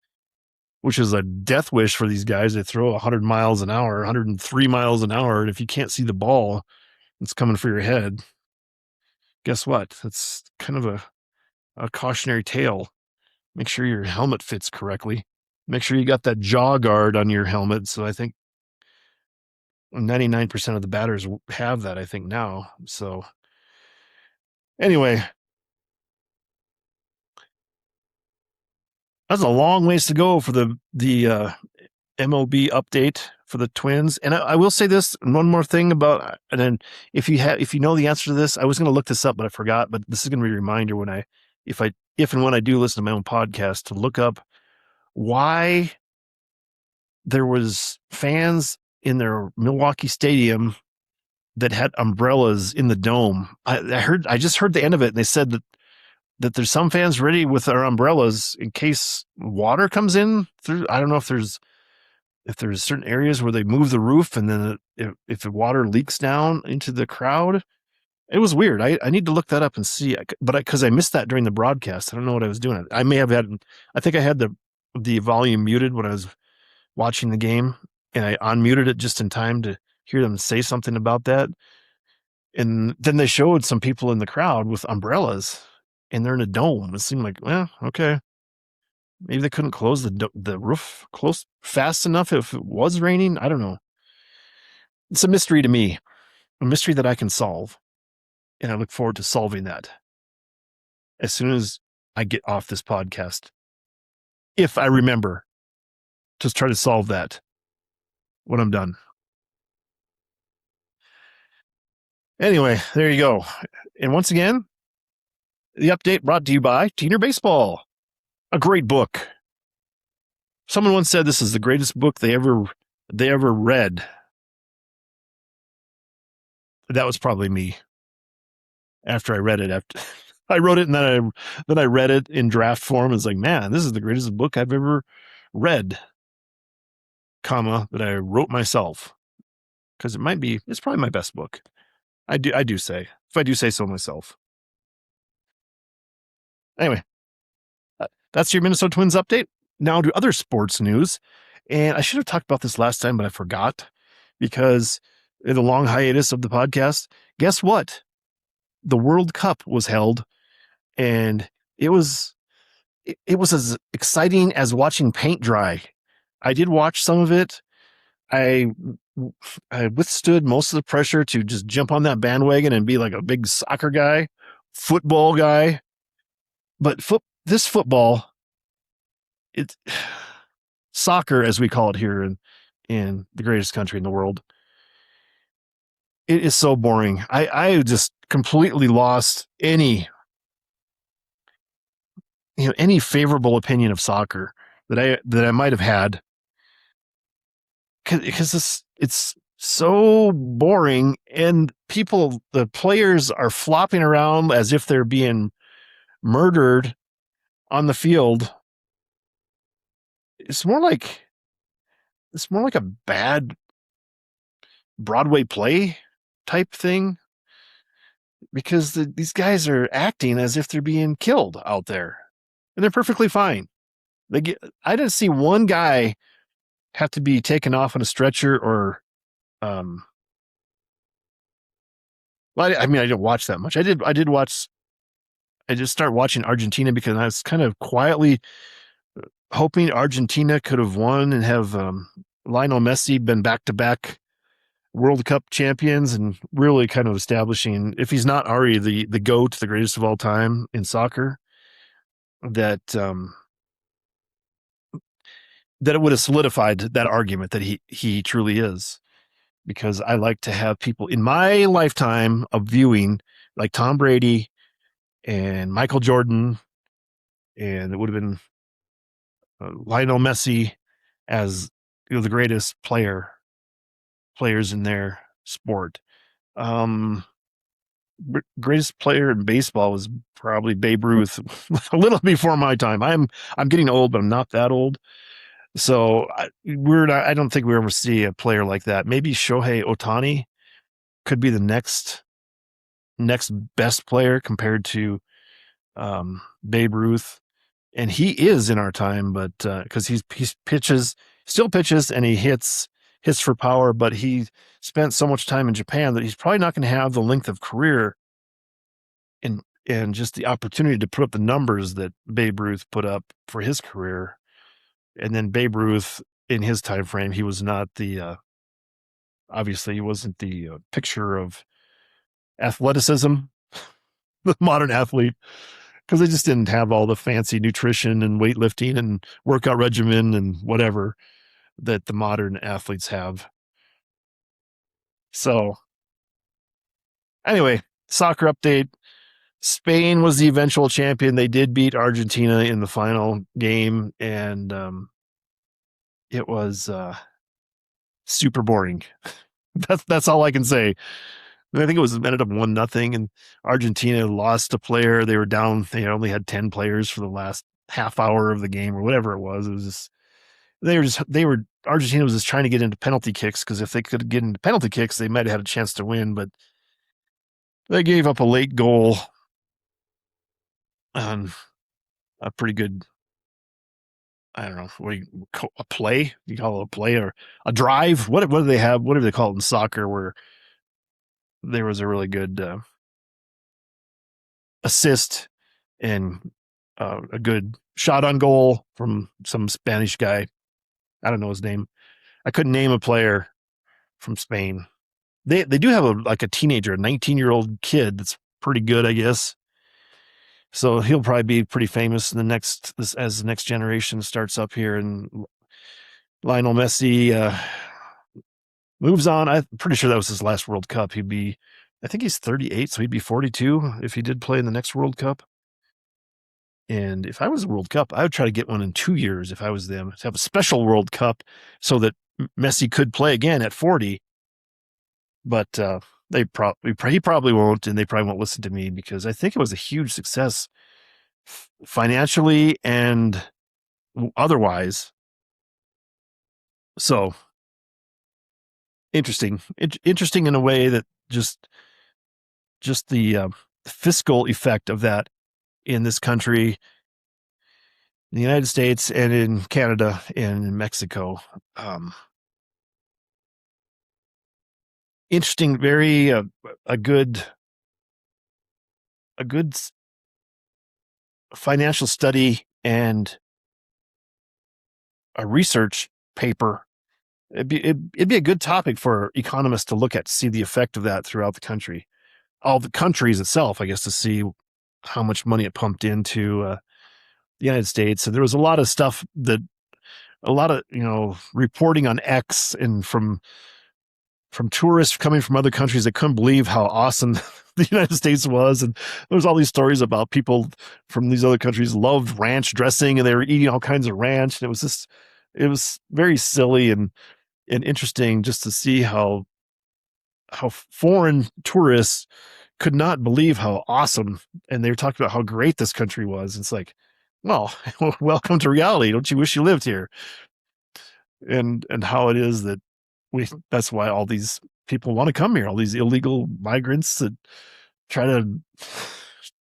which is a death wish for these guys. They throw 100 miles an hour, 103 miles an hour, and if you can't see the ball, it's coming for your head. Guess what? It's kind of a cautionary tale. Make sure your helmet fits correctly. Make sure you got that jaw guard on your helmet. So I think 99% of the batters have that, I think, now. So anyway, that's a long ways to go for the MLB update for the Twins. And I will say this, one more thing about, and then if you know the answer to this, I was going to look this up, but I forgot, but this is going to be a reminder if and when I do listen to my own podcast, to look up why there was fans in their Milwaukee stadium that had umbrellas in the dome. I just heard the end of it, and they said that there's some fans ready with their umbrellas in case water comes in through. I don't know if there's certain areas where they move the roof, and then if the water leaks down into the crowd. It was weird. I need to look that up and see, but because I missed that during the broadcast, I don't know what I was doing. I think I had the volume muted when I was watching the game, and I unmuted it just in time to hear them say something about that. And then they showed some people in the crowd with umbrellas, and they're in a dome. It seemed like, well, okay, maybe they couldn't close the roof close fast enough if it was raining. I don't know. It's a mystery to me, a mystery that I can solve. And I look forward to solving that as soon as I get off this podcast. If I remember to try to solve that when I'm done. Anyway, there you go. And once again, the update brought to you by Teener Baseball, a great book. Someone once said this is the greatest book they ever read. That was probably me. After I read it, I wrote it, and then I read it in draft form. It's like, man, this is the greatest book I've ever read, that I wrote myself, because it's probably my best book. I do say, if I do say so myself. Anyway, that's your Minnesota Twins update. Now to other sports news, and I should have talked about this last time, but I forgot because in the long hiatus of the podcast. Guess what? The World Cup was held, and it was as exciting as watching paint dry. I did watch some of it. I I withstood most of the pressure to just jump on that bandwagon and be like a big soccer guy, football guy. But this football, it's soccer as we call it here in the greatest country in the world. It is so boring. I just completely lost any favorable opinion of soccer that I might have had because it's so boring and the players are flopping around as if they're being murdered on the field. It's more like a bad Broadway play type thing because these guys are acting as if they're being killed out there, and they're perfectly fine. I didn't see one guy have to be taken off on a stretcher or um. Well, I mean, I didn't watch that much. I did watch. I just started watching Argentina because I was kind of quietly hoping Argentina could have won and have Lionel Messi been back to back World Cup champions and really kind of establishing, if he's not already the GOAT, the greatest of all time in soccer, that that it would have solidified that argument that he truly is. Because I like to have people in my lifetime of viewing like Tom Brady and Michael Jordan, and it would have been Lionel Messi as the greatest players in their sport. Um, Greatest player in baseball was probably Babe Ruth, a little before my time. I'm getting old, but I'm not that old. So I don't think we ever see a player like that. Maybe Shohei Ohtani could be the next best player compared to Babe Ruth, and he is in our time, but because he's still pitches, and he hits for power, but he spent so much time in Japan that he's probably not going to have the length of career and just the opportunity to put up the numbers that Babe Ruth put up for his career. And then Babe Ruth in his time frame, he was not the obviously he wasn't the picture of athleticism, the modern athlete, because they just didn't have all the fancy nutrition and weightlifting and workout regimen and whatever that the modern athletes have. So anyway, soccer update. Spain was the eventual champion. They did beat Argentina in the final game, and it was super boring. That's all I can say. I think it ended up 1-0, and Argentina lost a player. They were down. They only had 10 players for the last half hour of the game or whatever it was. It was just Argentina was just trying to get into penalty kicks because if they could get into penalty kicks, they might have had a chance to win. But they gave up a late goal on a pretty good. I don't know a play. You call it a play or a drive? What do they have? What do they call it in soccer? Where there was a really good assist and a good shot on goal from some Spanish guy. I don't know his name. I couldn't name a player from Spain. They do have a teenager, a 19-year-old kid that's pretty good, I guess. So he'll probably be pretty famous in as the next generation starts up here. And Lionel Messi moves on. I'm pretty sure that was his last World Cup. I think he's 38, so he'd be 42 if he did play in the next World Cup. And if I was a World Cup, I would try to get one in 2 years if I was them, to have a special World Cup so that Messi could play again at 40. But he probably won't, and they probably won't listen to me because I think it was a huge success financially and otherwise. So interesting in a way that just the fiscal effect of that in this country, in the United States and in Canada and in Mexico. Interesting, very a good financial study and a research paper it'd be a good topic for economists to look at to see the effect of that throughout the country, all the countries itself, I guess, to see how much money it pumped into the United States. And there was a lot of stuff that a lot of reporting on X and from tourists coming from other countries that couldn't believe how awesome the United States was. And there was all these stories about people from these other countries loved ranch dressing and they were eating all kinds of ranch. And it was very silly and interesting just to see how foreign tourists could not believe how awesome, and they were talking about how great this country was. It's like, well, welcome to reality. Don't you wish you lived here? And how it is that that's why all these people want to come here, all these illegal migrants that try to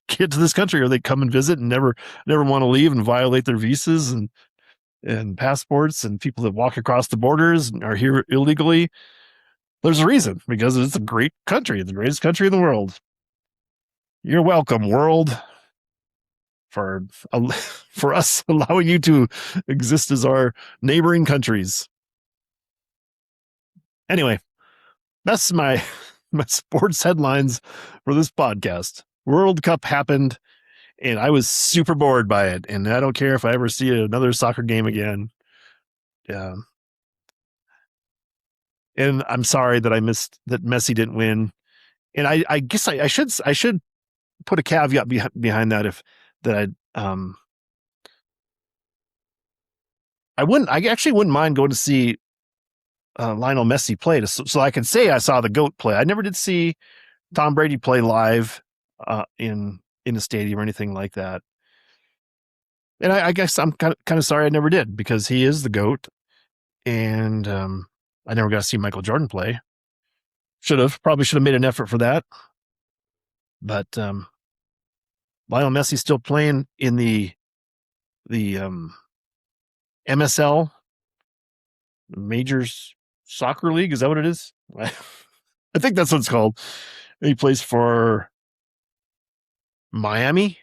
get to this country, or they come and visit and never want to leave and violate their visas and passports, and people that walk across the borders and are here illegally. There's a reason, because it's a great country, the greatest country in the world. You're welcome, world, for us allowing you to exist as our neighboring countries. Anyway, that's my sports headlines for this podcast. World Cup happened, and I was super bored by it, and I don't care if I ever see another soccer game again. Yeah. And I'm sorry that I missed that Messi didn't win. And I guess I should put a caveat behind that I actually wouldn't mind going to see Lionel Messi play so I can say I saw the GOAT play. I never did see Tom Brady play live in a stadium or anything like that. And I guess I'm kind of sorry I never did, because he is the GOAT, and I never got to see Michael Jordan play. Probably should have made an effort for that. But Lionel Messi's still playing in the MSL, Majors Soccer League. Is that what it is? I think that's what it's called. He plays for Miami,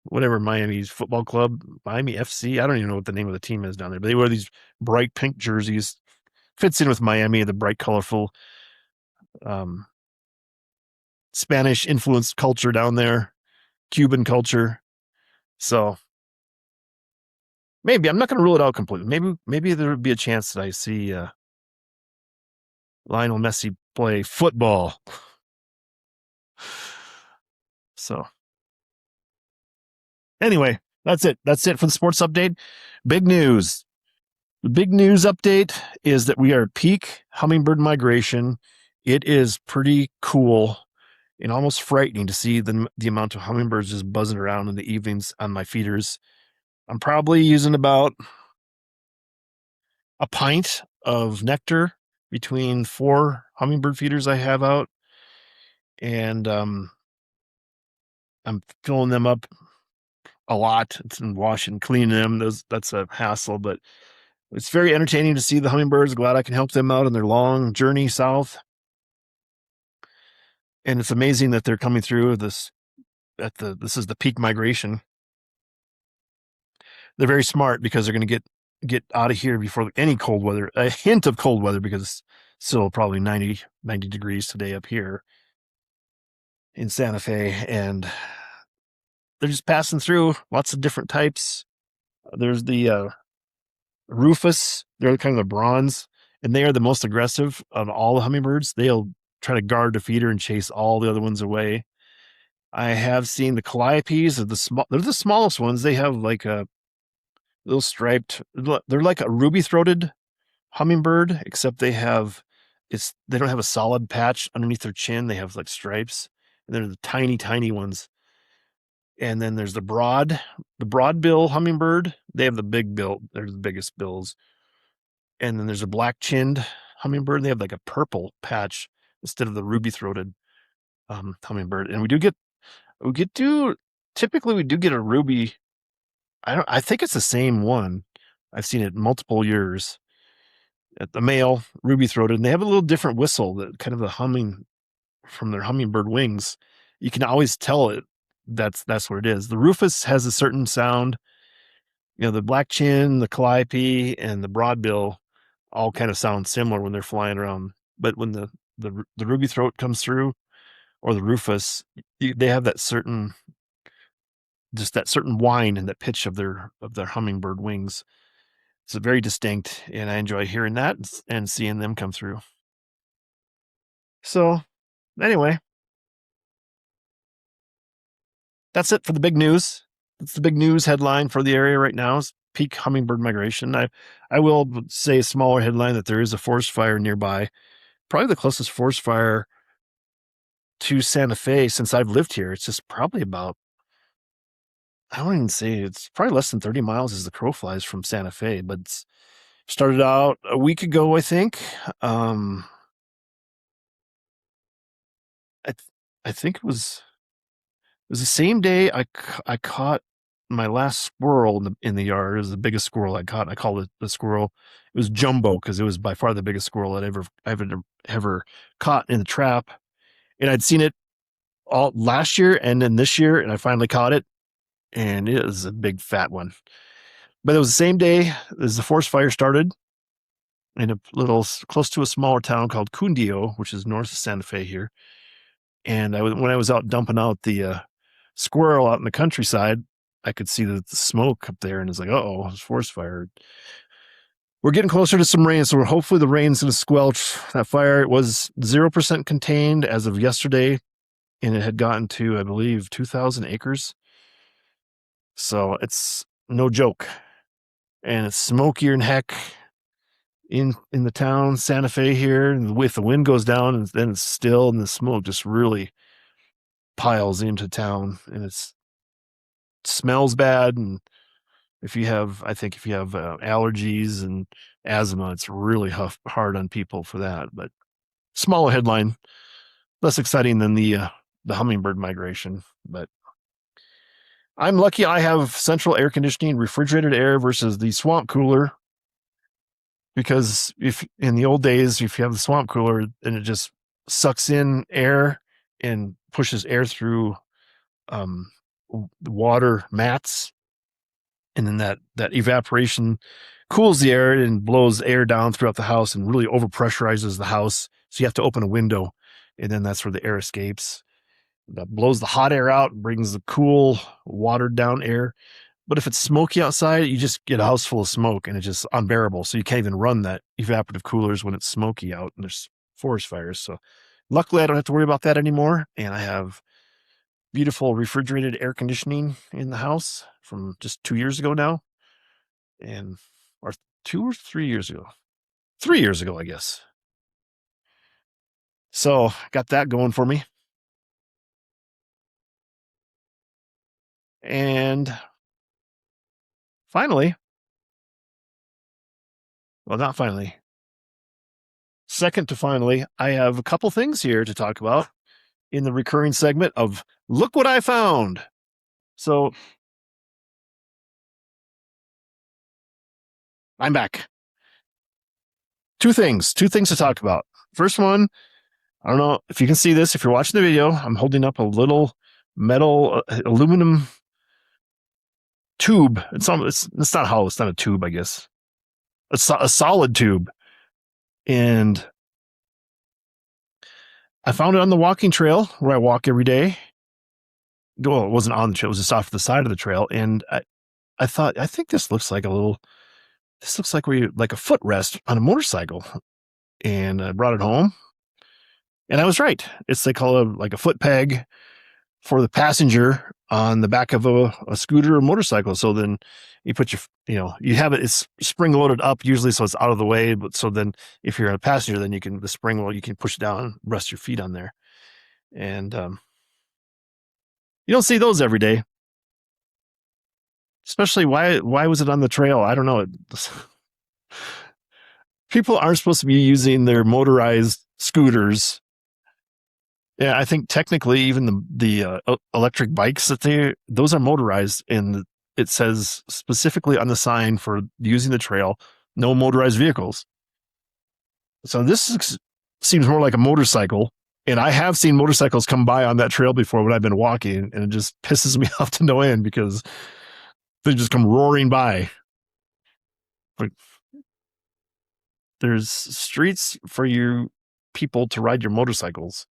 whatever Miami's football club, Miami FC. I don't even know what the name of the team is down there, but they wear these bright pink jerseys. Fits in with Miami, the bright, colorful Spanish influenced culture down there, Cuban culture. So maybe I'm not going to rule it out completely. Maybe there would be a chance that I see Lionel Messi play football. So anyway, that's it. That's it for the sports update. Big news. The big news update is that we are at peak hummingbird migration. It is pretty cool and almost frightening to see the amount of hummingbirds just buzzing around in the evenings on my feeders. I'm probably using about a pint of nectar between 4 hummingbird feeders I have out. And I'm filling them up a lot and washing, cleaning them. That's a hassle, but it's very entertaining to see the hummingbirds. Glad I can help them out on their long journey south. And it's amazing that they're coming through this is the peak migration. They're very smart, because they're going to get out of here before any cold weather, a hint of cold weather, because it's still probably 90 degrees today up here in Santa Fe, and they're just passing through. Lots of different types. There's the Rufus. They're kind of the bronze, and they are the most aggressive of all the hummingbirds. They'll try to guard the feeder and chase all the other ones away. I have seen the calliopes. They're the smallest ones. They have like a little striped. They're like a ruby-throated hummingbird, except they don't have a solid patch underneath their chin. They have like stripes, and they're the tiny ones. And then there's the broadbill hummingbird. They have the big bill. They're the biggest bills. And then there's a black-chinned hummingbird. They have like a purple patch instead of the ruby-throated hummingbird. And typically we do get a ruby. I think it's the same one. I've seen it multiple years. At the male, ruby-throated, and they have a little different whistle, that kind of the humming from their hummingbird wings. You can always tell it. That's what it is. The Rufus has a certain sound. The black chin, the calliope, and the broadbill all kind of sound similar when they're flying around. But when the ruby throat comes through, or the rufous, they have that certain whine and that pitch of their hummingbird wings. It's very distinct, and I enjoy hearing that and seeing them come through. So anyway, that's it for the big news. It's the big news headline for the area right now is peak hummingbird migration. I will say a smaller headline that there is a forest fire nearby, probably the closest forest fire to Santa Fe since I've lived here. It's just probably about, I won't even say, it's probably less than 30 miles as the crow flies from Santa Fe, but it's started out a week ago, I think. I think it was the same day I caught my last squirrel in the yard. It was the biggest squirrel I caught. I called it the squirrel. It was jumbo because it was by far the biggest squirrel I've ever caught in the trap. And I'd seen it all last year and then this year, and I finally caught it, and it was a big fat one. But it was the same day as the forest fire started in a little close to a smaller town called Cundio, which is north of Santa Fe here. And when I was out dumping out the squirrel out in the countryside, I could see the smoke up there, and it's like, uh-oh, it's forest fire. We're getting closer to some rain, so hopefully the rain's going to squelch that fire. It was 0% contained as of yesterday, and it had gotten to, I believe, 2,000 acres. So it's no joke. And it's smokier than heck in the town, Santa Fe here. And with the wind goes down, and then it's still, and the smoke just really piles into town, and it smells bad. And if you have allergies and asthma, it's really hard on people for that. But smaller headline, less exciting than the hummingbird migration. But I'm lucky I have central air conditioning, refrigerated air versus the swamp cooler. Because if in the old days, if you have the swamp cooler and it just sucks in air and pushes air through water mats, and then that evaporation cools the air and blows air down throughout the house and really overpressurizes the house. So you have to open a window, and then that's where the air escapes. That blows the hot air out and brings the cool, watered down air. But if it's smoky outside, you just get a house full of smoke, and it's just unbearable. So you can't even run that evaporative coolers when it's smoky out and there's forest fires. So luckily I don't have to worry about that anymore. And I have beautiful refrigerated air conditioning in the house from just 2 years ago now. Or 2 or 3 years ago. 3 years ago, I guess. So got that going for me. And finally, well, not finally, second to finally, I have a couple things here to talk about in the recurring segment of Look What I Found. So I'm back. Two things to talk about. First one, I don't know if you can see this. If you're watching the video, I'm holding up a little metal aluminum tube. It's not hollow. It's not a tube, I guess. It's a solid tube. And I found it on the walking trail where I walk every day. Well, it wasn't on the trail. It was just off the side of the trail. And I thought, I think this looks like like a footrest on a motorcycle. And I brought it home. And I was right. It's they call it like a foot peg for the passenger on the back of a scooter or motorcycle. So then you put you have it's spring loaded up usually, so it's out of the way. But so then if you're a passenger, then you can push it down and rest your feet on there. And you don't see those every day. Especially why was it on the trail? I don't know. People aren't supposed to be using their motorized scooters. Yeah, I think technically even the electric bikes those are motorized, and it says specifically on the sign for using the trail, no motorized vehicles. So this seems more like a motorcycle, and I have seen motorcycles come by on that trail before when I've been walking, and it just pisses me off to no end because they just come roaring by. Like, there's streets for you people to ride your motorcycles.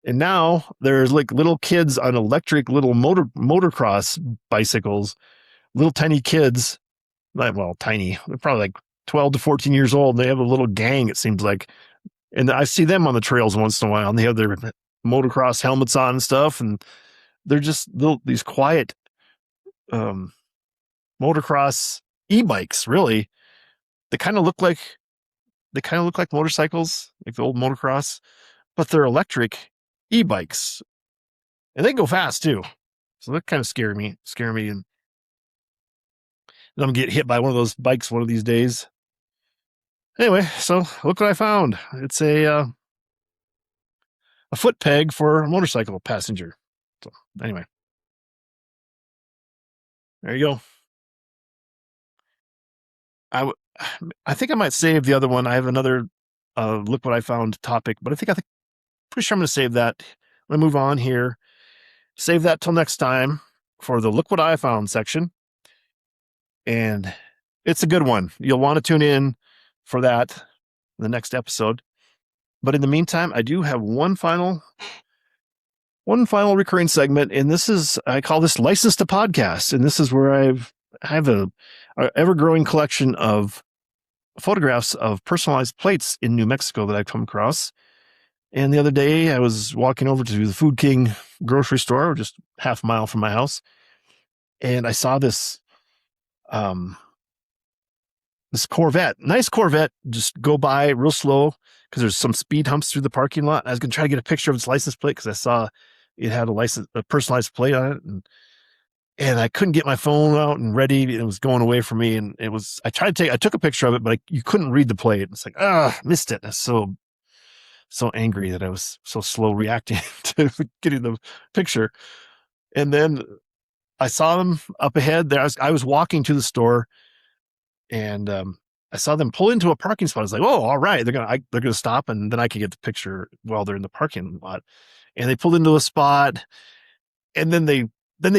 And now there's like little kids on electric little motocross bicycles, little tiny kids, well, tiny, they're probably like 12 to 14 years old. They have a little gang, it seems like. And I see them on the trails once in a while, and they have their motocross helmets on and stuff. And they're just these quiet motocross e-bikes, really. They kind of look like motorcycles, like the old motocross, but they're electric e-bikes, and they go fast too. So that kind of scare me, and I'm gonna get hit by one of those bikes one of these days. Anyway, so look what I found. It's a foot peg for a motorcycle passenger. So anyway, there you go. I think I might save the other one. I have another look what I found topic, but I think pretty sure I'm going to save that. I'm going to move on here. Save that till next time for the look what I found section. And it's a good one. You'll want to tune in for that the next episode. But in the meantime, I do have one final recurring segment, and I call this License to Podcast. And this is where I have a ever-growing collection of photographs of personalized plates in New Mexico that I've come across. And the other day I was walking over to the Food King grocery store, just half a mile from my house. And I saw this Corvette, nice Corvette, just go by real slow because there's some speed humps through the parking lot. I was going to try to get a picture of its license plate because I saw it had a personalized plate on it. And I couldn't get my phone out and ready. It was going away from me. And I took a picture of it, but you couldn't read the plate. It's like, missed it. I was so angry that I was so slow reacting to getting the picture. And then I saw them up ahead there. I was walking to the store, and I saw them pull into a parking spot. I was like, oh, all right. They're going to stop, and then I could get the picture while they're in the parking lot. And they pulled into a spot, and then they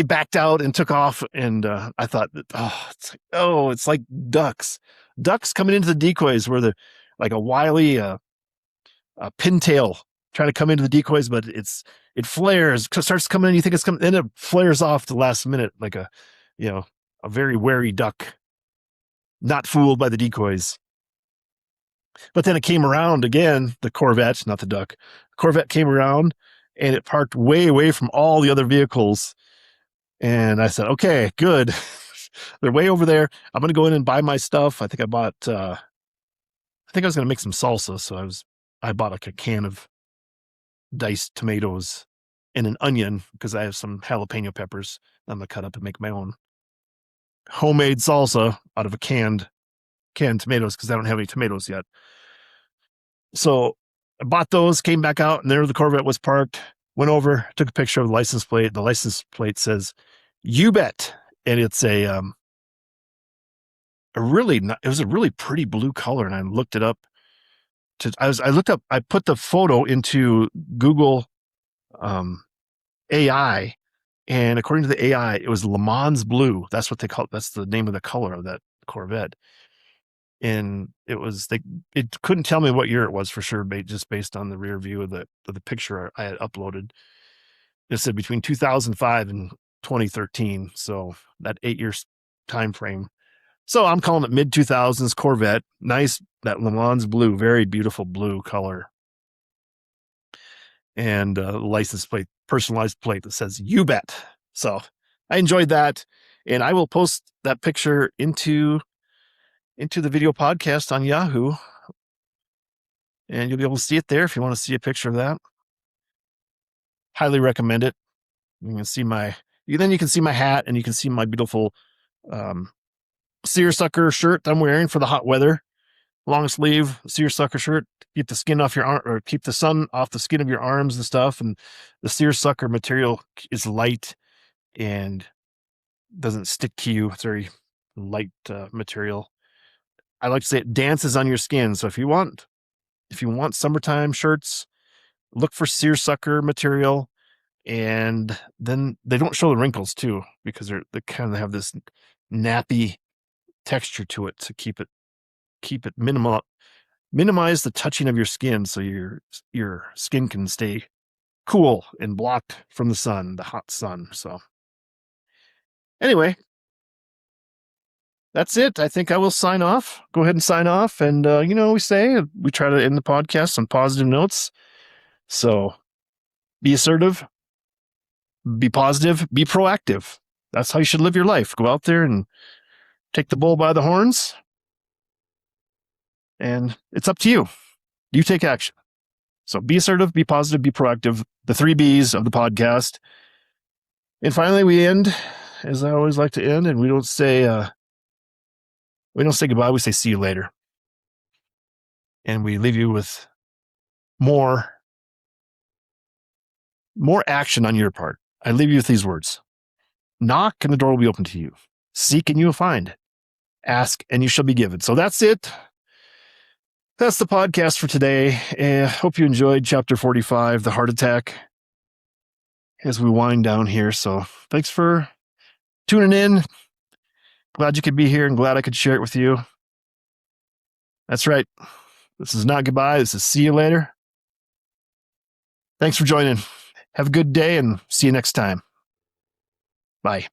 backed out and took off. And I thought, it's like ducks coming into the decoys where they're like a wily pintail trying to come into the decoys, but it flares, starts coming in. You think it's coming, then it flares off the last minute, like a very wary duck, not fooled by the decoys. But then it came around again, the Corvette, not the duck. Corvette came around, and it parked way away from all the other vehicles. And I said, okay, good. They're way over there. I'm going to go in and buy my stuff. I think I was going to make some salsa. So I bought like a can of diced tomatoes and an onion because I have some jalapeno peppers I'm going to cut up and make my own homemade salsa out of a canned tomatoes because I don't have any tomatoes yet. So I bought those, came back out, and there the Corvette was parked. Went over, took a picture of the license plate. The license plate says, "You bet," and it's it was a really pretty blue color. And I looked it up. I put the photo into Google AI, and according to the AI, it was Le Mans blue. That's what they call it. That's the name of the color of that Corvette. And it couldn't tell me what year it was for sure, just based on the rear view of the picture I had uploaded. It said between 2005 and 2013, so that 8 years time frame. So I'm calling it mid 2000s Corvette. Nice, that Le Mans blue, very beautiful blue color, and license plate, personalized plate that says "You bet." So I enjoyed that, and I will post that picture into the video podcast on Yahoo, and you'll be able to see it there if you want to see a picture of that. Highly recommend it. You can see my hat, and you can see my beautiful seersucker shirt that I'm wearing for the hot weather. Long sleeve seersucker shirt, keep the skin off your arm, or keep the sun off the skin of your arms and stuff. And the seersucker material is light and doesn't stick to you. It's very light material. I like to say it dances on your skin. So if you want summertime shirts, look for seersucker material, and then they don't show the wrinkles too, because they kind of have this nappy texture to it to keep it keep it minimal. Minimize the touching of your skin so your skin can stay cool and blocked from the sun, the hot sun. So anyway, that's it. I think I will sign off. Go ahead and sign off. And, we try to end the podcast on positive notes. So be assertive, be positive, be proactive. That's how you should live your life. Go out there and take the bull by the horns. And it's up to you. You take action. So be assertive, be positive, be proactive. The 3 B's of the podcast. And finally, we end, as I always like to end, and we don't say goodbye. We say see you later. And we leave you with more action on your part. I leave you with these words. Knock and the door will be open to you. Seek and you will find. Ask and you shall be given. So that's it. That's the podcast for today. I hope you enjoyed chapter 45, the heart attack, as we wind down here. So thanks for tuning in. Glad you could be here and glad I could share it with you. That's right. This is not goodbye. This is see you later. Thanks for joining. Have a good day and see you next time. Bye.